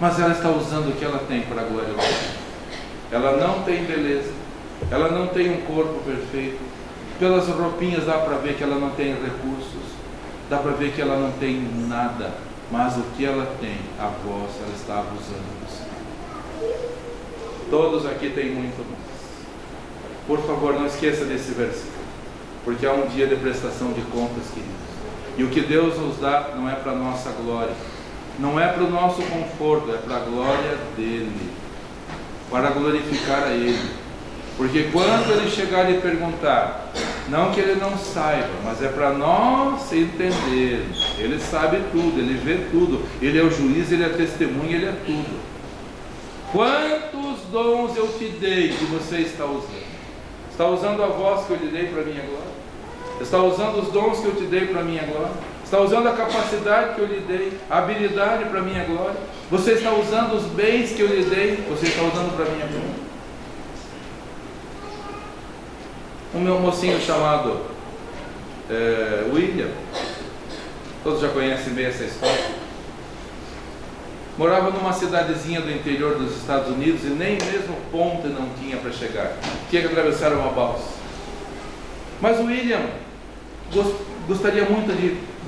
mas ela está usando o que ela tem para a glória do Senhor. Ela não tem beleza, ela não tem um corpo perfeito. Pelas roupinhas dá para ver que ela não tem recursos, dá para ver que ela não tem nada, mas o que ela tem, a voz, ela está abusando do Senhor. Todos aqui têm muito mais. Por favor, não esqueça desse versículo, porque há um dia de prestação de contas, queridos. E o que Deus nos dá não é para a nossa glória, não é para o nosso conforto, é para a glória dEle, para glorificar a Ele. Porque quando Ele chegar e perguntar, não que Ele não saiba, mas é para nós entendermos. Ele sabe tudo, Ele vê tudo, Ele é o juiz, Ele é a testemunha, Ele é tudo. Quantos dons eu te dei que você está usando? Está usando a voz que eu lhe dei para a minha glória? Está usando os dons que eu te dei para a minha glória? Está usando a capacidade que eu lhe dei, a habilidade para a minha glória? Você está usando os bens que eu lhe dei? Você está usando para a minha glória? Um meu mocinho chamado William, todos já conhecem bem essa história, morava numa cidadezinha do interior dos Estados Unidos e nem mesmo ponte não tinha para chegar, tinha que atravessar uma balsa. Mas o William gostaria muito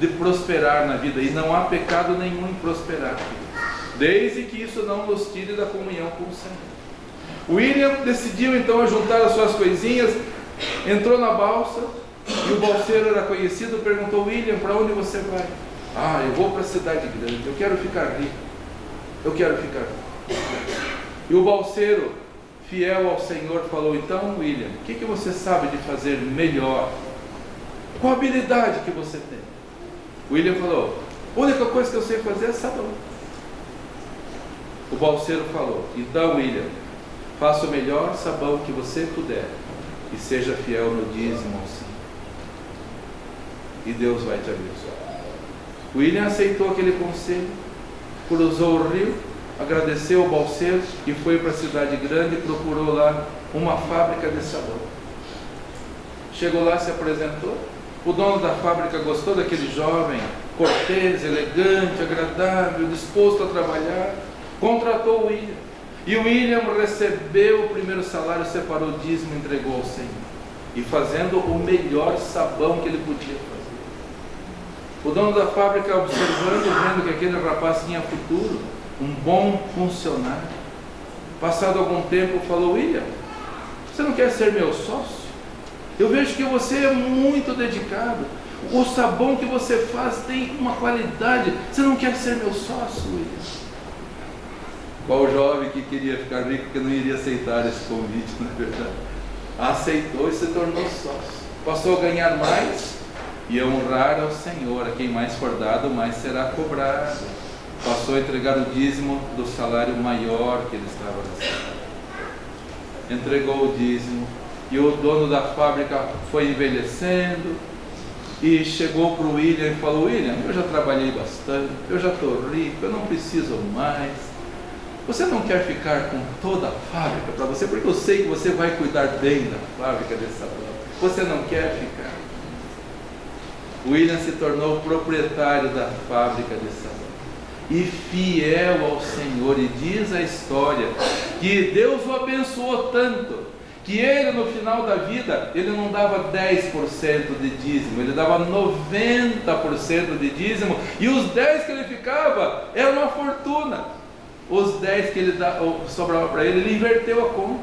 de prosperar na vida, e não há pecado nenhum em prosperar, desde que isso não nos tire da comunhão com o Senhor. O William decidiu então juntar as suas coisinhas, entrou na balsa E o balseiro era conhecido, perguntou: William, para onde você vai? Ah, eu vou para a cidade grande, eu quero ficar rico. Eu quero ficar rico. E o balseiro, fiel ao Senhor, falou: então, William, o que você sabe de fazer melhor? Qual habilidade que você tem? William falou: a única coisa que eu sei fazer é sabão. O balseiro falou: então, William, faça o melhor sabão que você puder e seja fiel no dízimo ao Senhor, e Deus vai te abençoar. William aceitou aquele conselho, cruzou o rio, agradeceu ao balseiro e foi para a cidade grande e procurou lá uma fábrica de sabão. Chegou lá, se apresentou. O dono da fábrica gostou daquele jovem, cortês, elegante, agradável, disposto a trabalhar, contratou o William. E o William recebeu o primeiro salário, separou o dízimo e entregou ao Senhor, e fazendo o melhor sabão que ele podia fazer. O dono da fábrica, observando, vendo que aquele rapaz tinha futuro, um bom funcionário, passado algum tempo, falou: William, você não quer ser meu sócio? Eu vejo que você é muito dedicado, o sabão que você faz tem uma qualidade, você não quer ser meu sócio, William? Qual jovem que queria ficar rico que não iria aceitar esse convite, não é verdade? Aceitou e se tornou sócio, passou a ganhar mais e a honrar ao Senhor. A quem mais for dado, mais será cobrado. Passou a entregar o dízimo do salário maior que ele estava recebendo. Entregou o dízimo, e o dono da fábrica foi envelhecendo e chegou para o William e falou: William, eu já trabalhei bastante, eu já estou rico, eu não preciso mais. Você não quer ficar com toda a fábrica para você? Porque eu sei que você vai cuidar bem da fábrica de sabão. Você não quer ficar? William se tornou proprietário da fábrica de sabão e fiel ao Senhor. E diz a história que Deus o abençoou tanto que ele, no final da vida, ele não dava 10% de dízimo, ele dava 90% de dízimo, e os 10 que ele ficava era uma fortuna. Os 10 que ele sobrava para ele, ele inverteu a conta.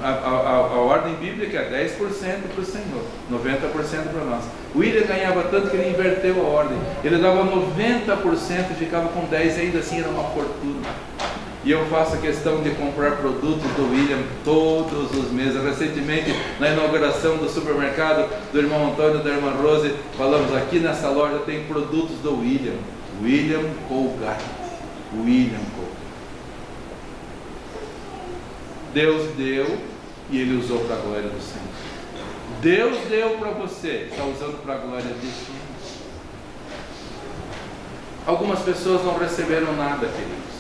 A ordem bíblica é 10% para o Senhor, 90% para nós. William ganhava tanto que ele inverteu a ordem, ele dava 90% e ficava com 10%, e ainda assim era uma fortuna. E eu faço a questão de comprar produtos do William todos os meses. Recentemente, na inauguração do supermercado do irmão Antônio e da irmã Rose, falamos: aqui nessa loja tem produtos do William Colgate. William Colgate. Deus deu e ele usou para a glória do Senhor. Deus deu para você, está usando para a glória de Deus. Algumas pessoas não receberam nada, queridos.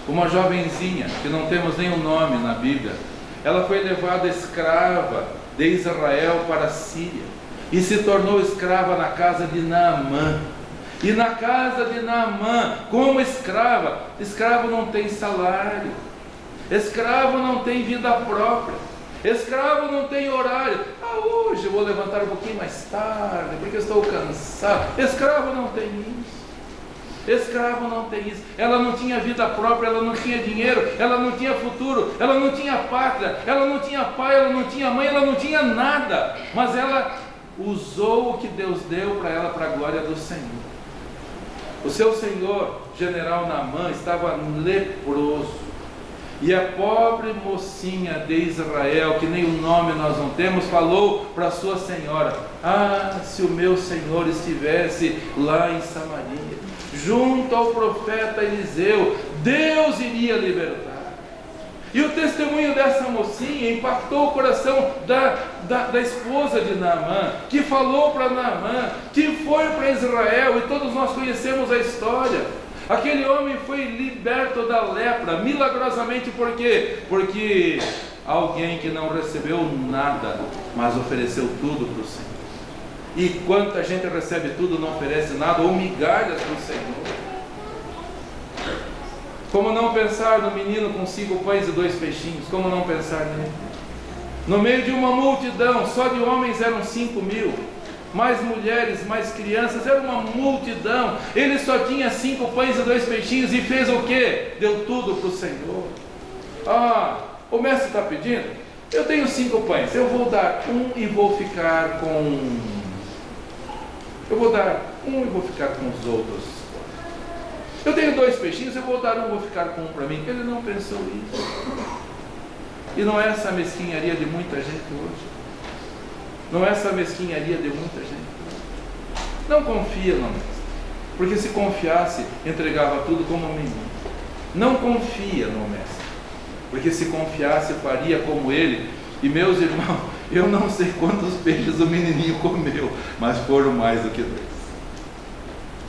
Uma jovenzinha, que não temos nenhum nome na Bíblia, ela foi levada escrava de Israel para a Síria e se tornou escrava na casa de Naamã. E na casa de Naamã, como escrava, escravo não tem salário, escravo não tem vida própria, escravo não tem horário. Hoje eu vou levantar um pouquinho mais tarde porque eu estou cansado. Escravo não tem isso. Escravo não tem isso. Ela não tinha vida própria, ela não tinha dinheiro, ela não tinha futuro, ela não tinha pátria, ela não tinha pai, ela não tinha mãe, ela não tinha nada. Mas ela usou o que Deus deu para ela, para a glória do Senhor. O seu senhor, general Naamã, estava leproso. E a pobre mocinha de Israel, que nem o nome nós não temos, falou para a sua senhora: se o meu senhor estivesse lá em Samaria, junto ao profeta Eliseu, Deus iria libertar. E o testemunho dessa mocinha impactou o coração da esposa de Naamã, que falou para Naamã, que foi para Israel, e todos nós conhecemos a história. Aquele homem foi liberto da lepra, milagrosamente. Por quê? Porque alguém que não recebeu nada, mas ofereceu tudo para o Senhor. E quanta gente recebe tudo, não oferece nada, ou migalhas para o Senhor. Como não pensar no menino com 5 pães e 2 peixinhos? Como não pensar nele? No meio de uma multidão, só de homens eram 5.000, mais mulheres, mais crianças, era uma multidão. Ele só tinha 5 pães e 2 peixinhos e fez o quê? Deu tudo para o Senhor. O mestre está pedindo? Eu tenho 5 pães, eu vou dar um e vou ficar com... Eu vou dar um e vou ficar com os outros. Eu tenho 2 peixinhos, eu vou dar um e vou ficar com um para mim. Ele não pensou isso. E não é essa mesquinharia de muita gente hoje? Não é essa mesquinharia de muita gente hoje? Não confia no mestre. Porque se confiasse, entregava tudo como um menino. Não confia no mestre. Porque se confiasse, faria como ele. E meus irmãos, eu não sei quantos peixes o menininho comeu, mas foram mais do que 2.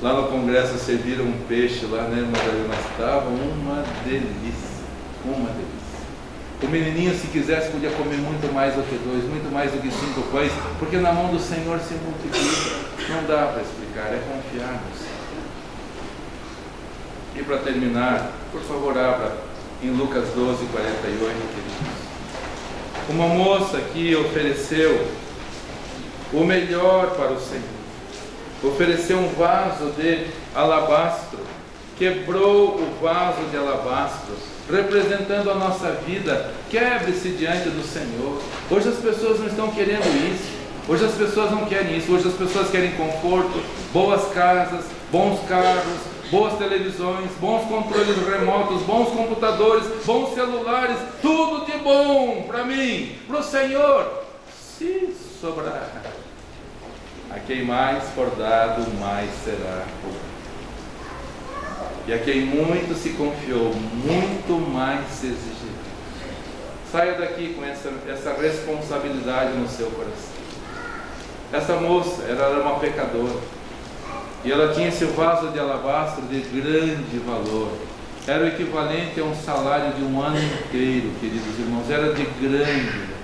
Lá no congresso serviram um peixe lá, né, mas estava uma delícia, uma delícia. O menininho, se quisesse, podia comer muito mais do que 2, muito mais do que 5 pães, porque na mão do Senhor se multiplica. Não dá para explicar, é confiar no Senhor. E para terminar, por favor, abra em Lucas 12, 48, queridos. Uma moça que ofereceu o melhor para o Senhor. Ofereceu um vaso de alabastro, quebrou o vaso de alabastro, representando a nossa vida. Quebre-se diante do Senhor. Hoje as pessoas não estão querendo isso. Hoje as pessoas não querem isso. Hoje as pessoas querem conforto, boas casas, bons carros, boas televisões, bons controles remotos, bons computadores, bons celulares, tudo de bom para mim, para o Senhor, se sobrar. A quem mais for dado, mais será cobrado. E a quem muito se confiou, muito mais se exigirá. Saia daqui com essa responsabilidade no seu coração. Essa moça, ela era uma pecadora. E ela tinha esse vaso de alabastro de grande valor. Era o equivalente a um salário de um ano inteiro, queridos irmãos. Era de grande.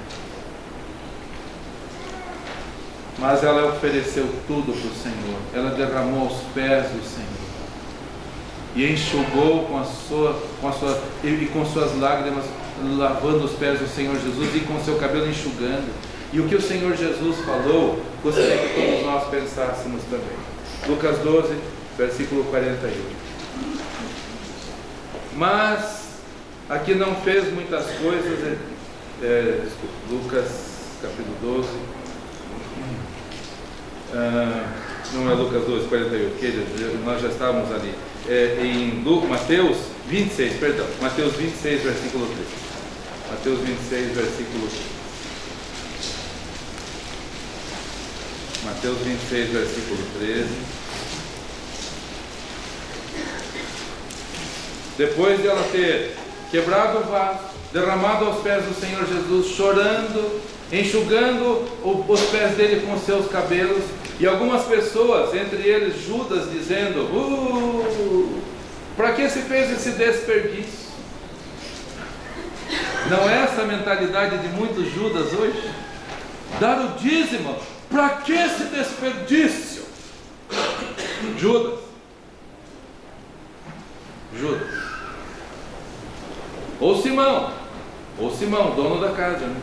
Mas ela ofereceu tudo para o Senhor. Ela derramou aos pés do Senhor. E enxugou com suas lágrimas, lavando os pés do Senhor Jesus e com seu cabelo enxugando. E o que o Senhor Jesus falou, gostaria que todos nós pensássemos também. Lucas 12, versículo 48. Mas aqui não fez muitas coisas. Lucas capítulo 12. Não é Lucas 12, 48, nós já estávamos ali. Em Mateus 26, perdão. Mateus 26, versículo 3. Mateus 26, versículo 3. Mateus 26, versículo 13. Depois de ela ter quebrado o vaso, derramado aos pés do Senhor Jesus, chorando, enxugando os pés dele com seus cabelos, e algumas pessoas, entre eles Judas, dizendo: para que se fez esse desperdício? Não é essa a mentalidade de muitos Judas hoje? Dar o dízimo, para que esse desperdício? Judas, ou Simão, dono da casa, né?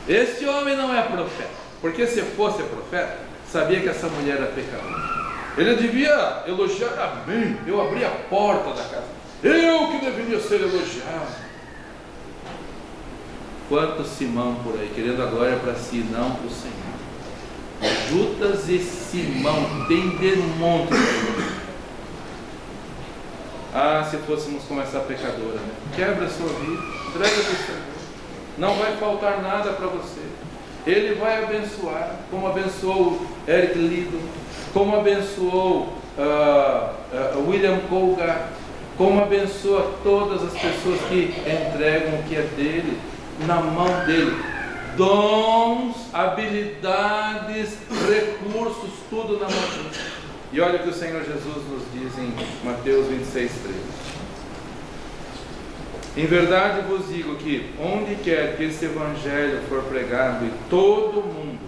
Este homem não é profeta, porque se fosse profeta, sabia que essa mulher era pecadora. Ele devia elogiar a mim, eu abri a porta da casa, eu que deveria ser elogiado. Quanto Simão por aí, querendo a glória para si, não para o Senhor. Judas e Simão tem de monte. Se fôssemos como essa pecadora, né? Quebra a sua vida, entrega para o Senhor. Não vai faltar nada para você. Ele vai abençoar, como abençoou Eric Liddell, como abençoou William Colgate, como abençoa todas as pessoas que entregam o que é dele, na mão dele. Dons, habilidades, recursos, tudo na mão dele. E olha o que o Senhor Jesus nos diz em Mateus 26, 13. Em verdade vos digo que onde quer que esse evangelho for pregado em todo o mundo,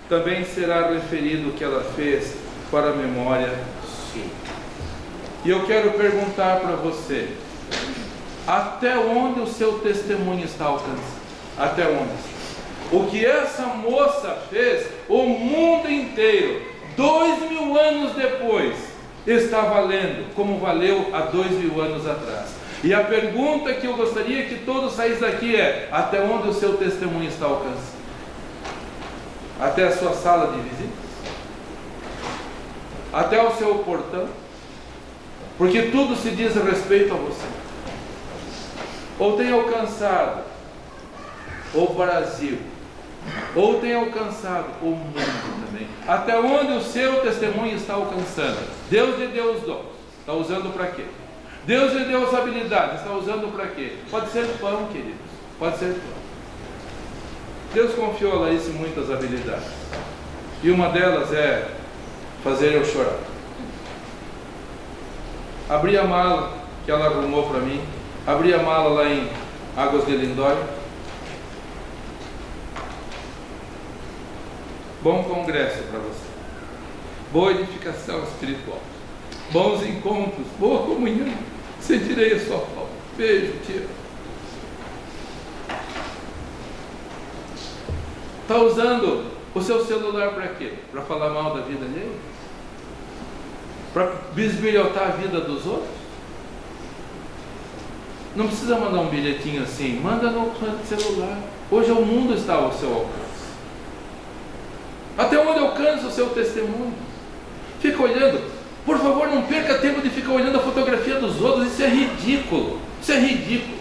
também será referido o que ela fez para a memória sua. E eu quero perguntar para você, até onde o seu testemunho está alcançando? Até onde? O que essa moça fez, o mundo inteiro, 2000 anos depois, está valendo como valeu há 2000 anos atrás. E a pergunta que eu gostaria que todos saíssem daqui é: até onde o seu testemunho está alcançando? Até a sua sala de visitas? Até o seu portão? Porque tudo se diz a respeito a você. Ou tem alcançado o Brasil, ou tem alcançado o mundo também. Até onde o seu testemunho está alcançando? Deus lhe deu os dons, está usando para quê? Deus lhe deu as habilidades, está usando para quê? Pode ser pão, queridos, pode ser pão. Deus confiou a Laís muitas habilidades, e uma delas é fazer eu chorar. Abri a mala que ela arrumou para mim, abri a mala lá em Águas de Lindóia. Bom congresso para você, boa edificação espiritual, bons encontros, boa comunhão, sentirei a sua falta. Beijo, tia. Está usando o seu celular para quê? Para falar mal da vida dele? Para bisbilhotar a vida dos outros? Não precisa mandar um bilhetinho assim, manda no celular. Hoje o mundo está ao seu alcance. Até onde alcança o seu testemunho? Fica olhando. Por favor, não perca tempo de ficar olhando a fotografia dos outros. Isso é ridículo. Isso é ridículo.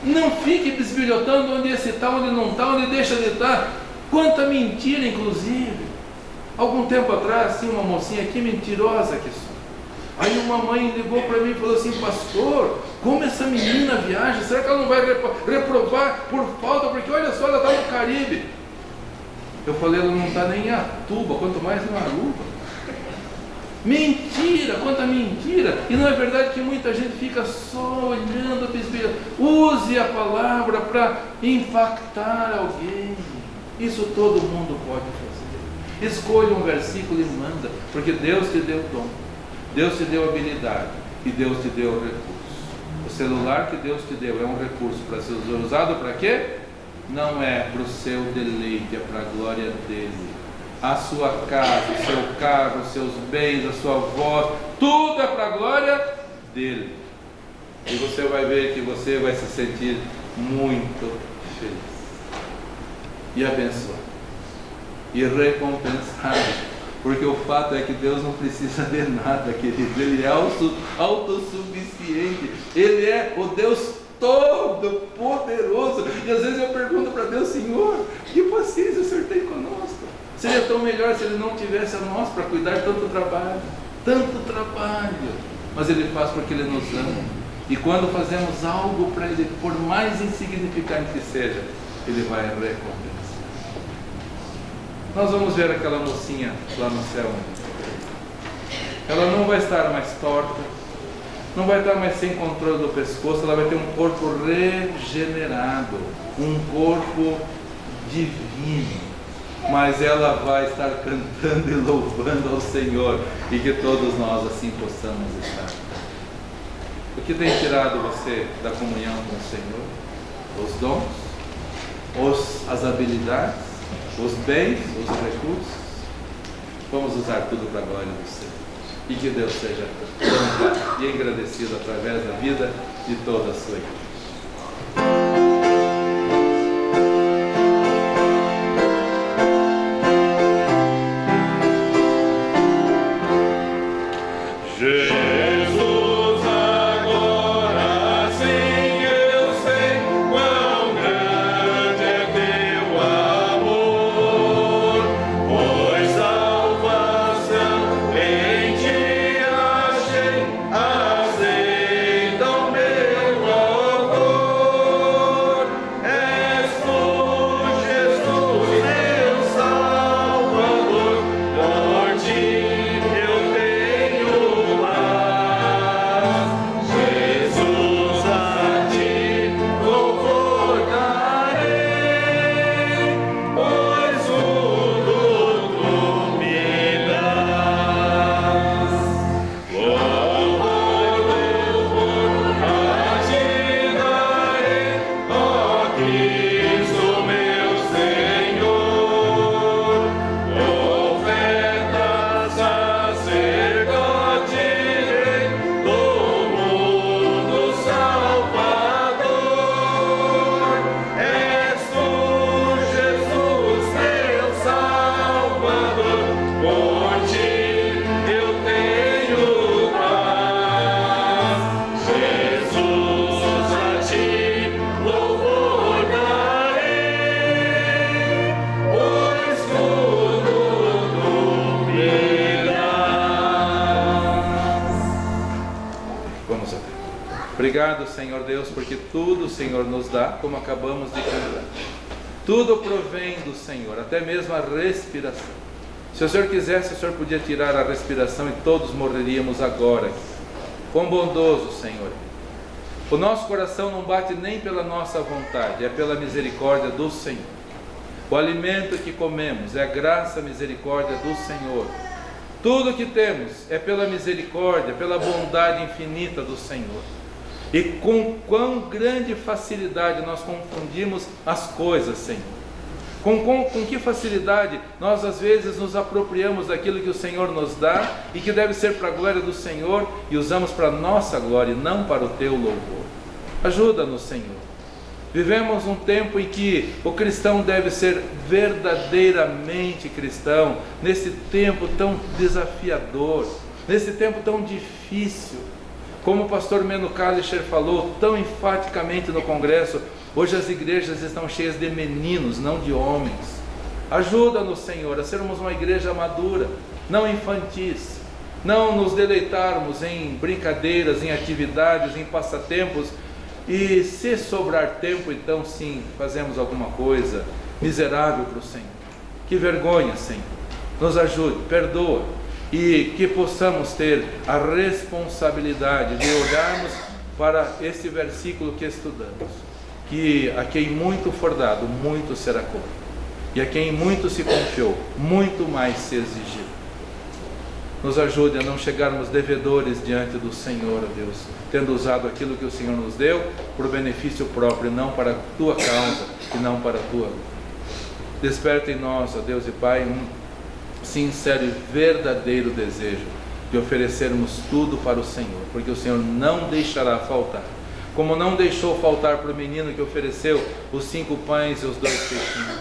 Não fique bisbilhotando onde esse está, onde não está, onde deixa de estar. Quanta mentira, inclusive. Algum tempo atrás, tinha uma mocinha, que mentirosa que sou. Aí uma mãe ligou para mim e falou assim: pastor, como essa menina viaja? Será que ela não vai reprovar por falta? Porque olha só, ela está no Caribe. Eu falei: ela não está nem em Atuba, quanto mais em Aruba. Mentira, quanta mentira. E não é verdade que muita gente fica só olhando, use a palavra para impactar alguém. Isso todo mundo pode fazer. Escolha um versículo e manda, porque Deus te deu dom, Deus te deu habilidade e Deus te deu recurso. O celular que Deus te deu é um recurso para ser usado para quê? Não é para o seu deleite, é para a glória dele. A sua casa, o seu carro, os seus bens, a sua voz, tudo é para a glória dele. E você vai ver que você vai se sentir muito feliz e abençoado e recompensado, porque o fato é que Deus não precisa de nada, querido. Ele é autossuficiente, Ele é o Deus todo poderoso. E às vezes eu pergunto para Deus: Senhor, que paciência o Senhor tem conosco? Seria tão melhor se Ele não tivesse a nós para cuidar de tanto trabalho, mas Ele faz porque Ele nos ama. E quando fazemos algo para Ele, por mais insignificante que seja, Ele vai recompensar. Nós vamos ver aquela mocinha lá no céu. Ela não vai estar mais torta, não vai estar mais sem controle do pescoço. Ela vai ter um corpo regenerado, um corpo divino. Mas ela vai estar cantando e louvando ao Senhor, e que todos nós assim possamos estar. O que tem tirado você da comunhão com o Senhor? Os dons, as habilidades, os bens, os recursos. Vamos usar tudo para a glória do Senhor, e que Deus seja honrado e agradecido através da vida de toda a sua igreja. Aceita o meu Obrigado, Senhor Deus, porque tudo o Senhor nos dá, como acabamos de cantar. Tudo provém do Senhor, até mesmo a respiração. Se o Senhor quisesse, o Senhor podia tirar a respiração e todos morreríamos agora. Quão bondoso, Senhor. O nosso coração não bate nem pela nossa vontade, é pela misericórdia do Senhor. O alimento que comemos é a graça e misericórdia do Senhor. Tudo que temos é pela misericórdia, pela bondade infinita do Senhor. E com quão grande facilidade nós confundimos as coisas, Senhor. Com que facilidade nós às vezes nos apropriamos daquilo que o Senhor nos dá e que deve ser para a glória do Senhor e usamos para a nossa glória e não para o Teu louvor. Ajuda-nos, Senhor. Vivemos um tempo em que o cristão deve ser verdadeiramente cristão, nesse tempo tão desafiador, nesse tempo tão difícil. Como o pastor Meno Kalischer falou tão enfaticamente no congresso, hoje as igrejas estão cheias de meninos, não de homens. Ajuda-nos, Senhor, a sermos uma igreja madura, não infantis, não nos deleitarmos em brincadeiras, em atividades, em passatempos, e se sobrar tempo, então sim, fazemos alguma coisa miserável para o Senhor. Que vergonha, Senhor. Nos ajude, perdoa, e que possamos ter a responsabilidade de olharmos para esse versículo que estudamos, que a quem muito for dado, muito será cobrado, e a quem muito se confiou, muito mais se exigiu. Nos ajude a não chegarmos devedores diante do Senhor, ó Deus, tendo usado aquilo que o Senhor nos deu por benefício próprio, não para a Tua causa e não para a Tua glória. Desperta em nós, ó Deus e Pai, um sincero e verdadeiro desejo de oferecermos tudo para o Senhor, porque o Senhor não deixará faltar, como não deixou faltar para o menino que ofereceu os 5 pães e os 2 peixinhos,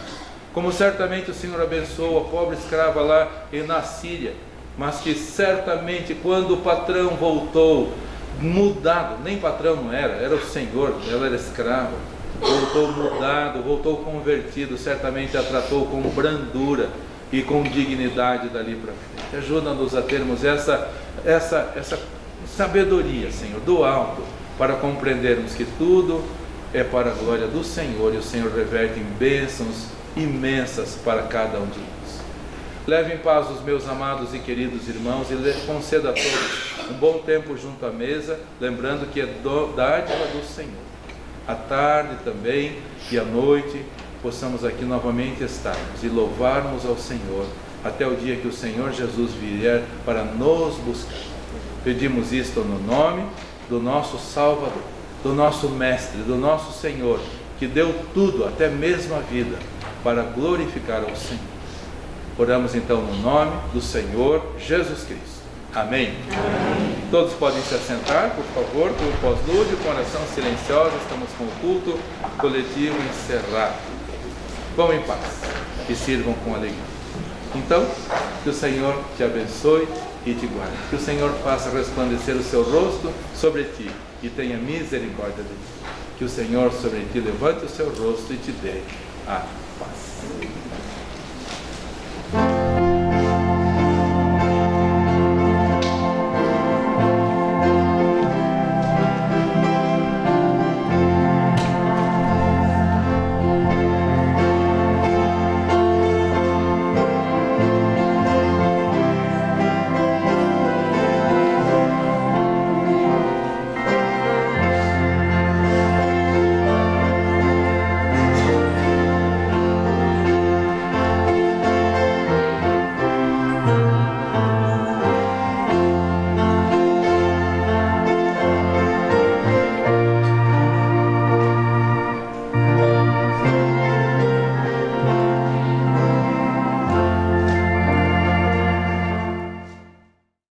como certamente o Senhor abençoou a pobre escrava lá na Síria, mas que certamente quando o patrão voltou mudado, nem patrão não era o Senhor, ela era escrava, voltou mudado, voltou convertido, certamente a tratou com brandura e com dignidade dali para frente. Ajuda-nos a termos essa sabedoria, Senhor, do alto, para compreendermos que tudo é para a glória do Senhor, e o Senhor reverte em bênçãos imensas para cada um de nós. Leve em paz os meus amados e queridos irmãos e conceda a todos um bom tempo junto à mesa, lembrando que é dádiva do Senhor. À tarde também e à noite possamos aqui novamente estarmos e louvarmos ao Senhor até o dia que o Senhor Jesus vier para nos buscar. Pedimos isto no nome do nosso Salvador, do nosso Mestre, do nosso Senhor, que deu tudo, até mesmo a vida, para glorificar ao Senhor. Oramos então no nome do Senhor Jesus Cristo. Amém. Amém. Todos podem se assentar, por favor, com o pós-lúdio, com oração silenciosa. Estamos com o culto coletivo encerrado. Vão em paz e sirvam com alegria. Então, que o Senhor te abençoe e te guarde. Que o Senhor faça resplandecer o seu rosto sobre ti e tenha misericórdia de ti. Que o Senhor sobre ti levante o seu rosto e te dê a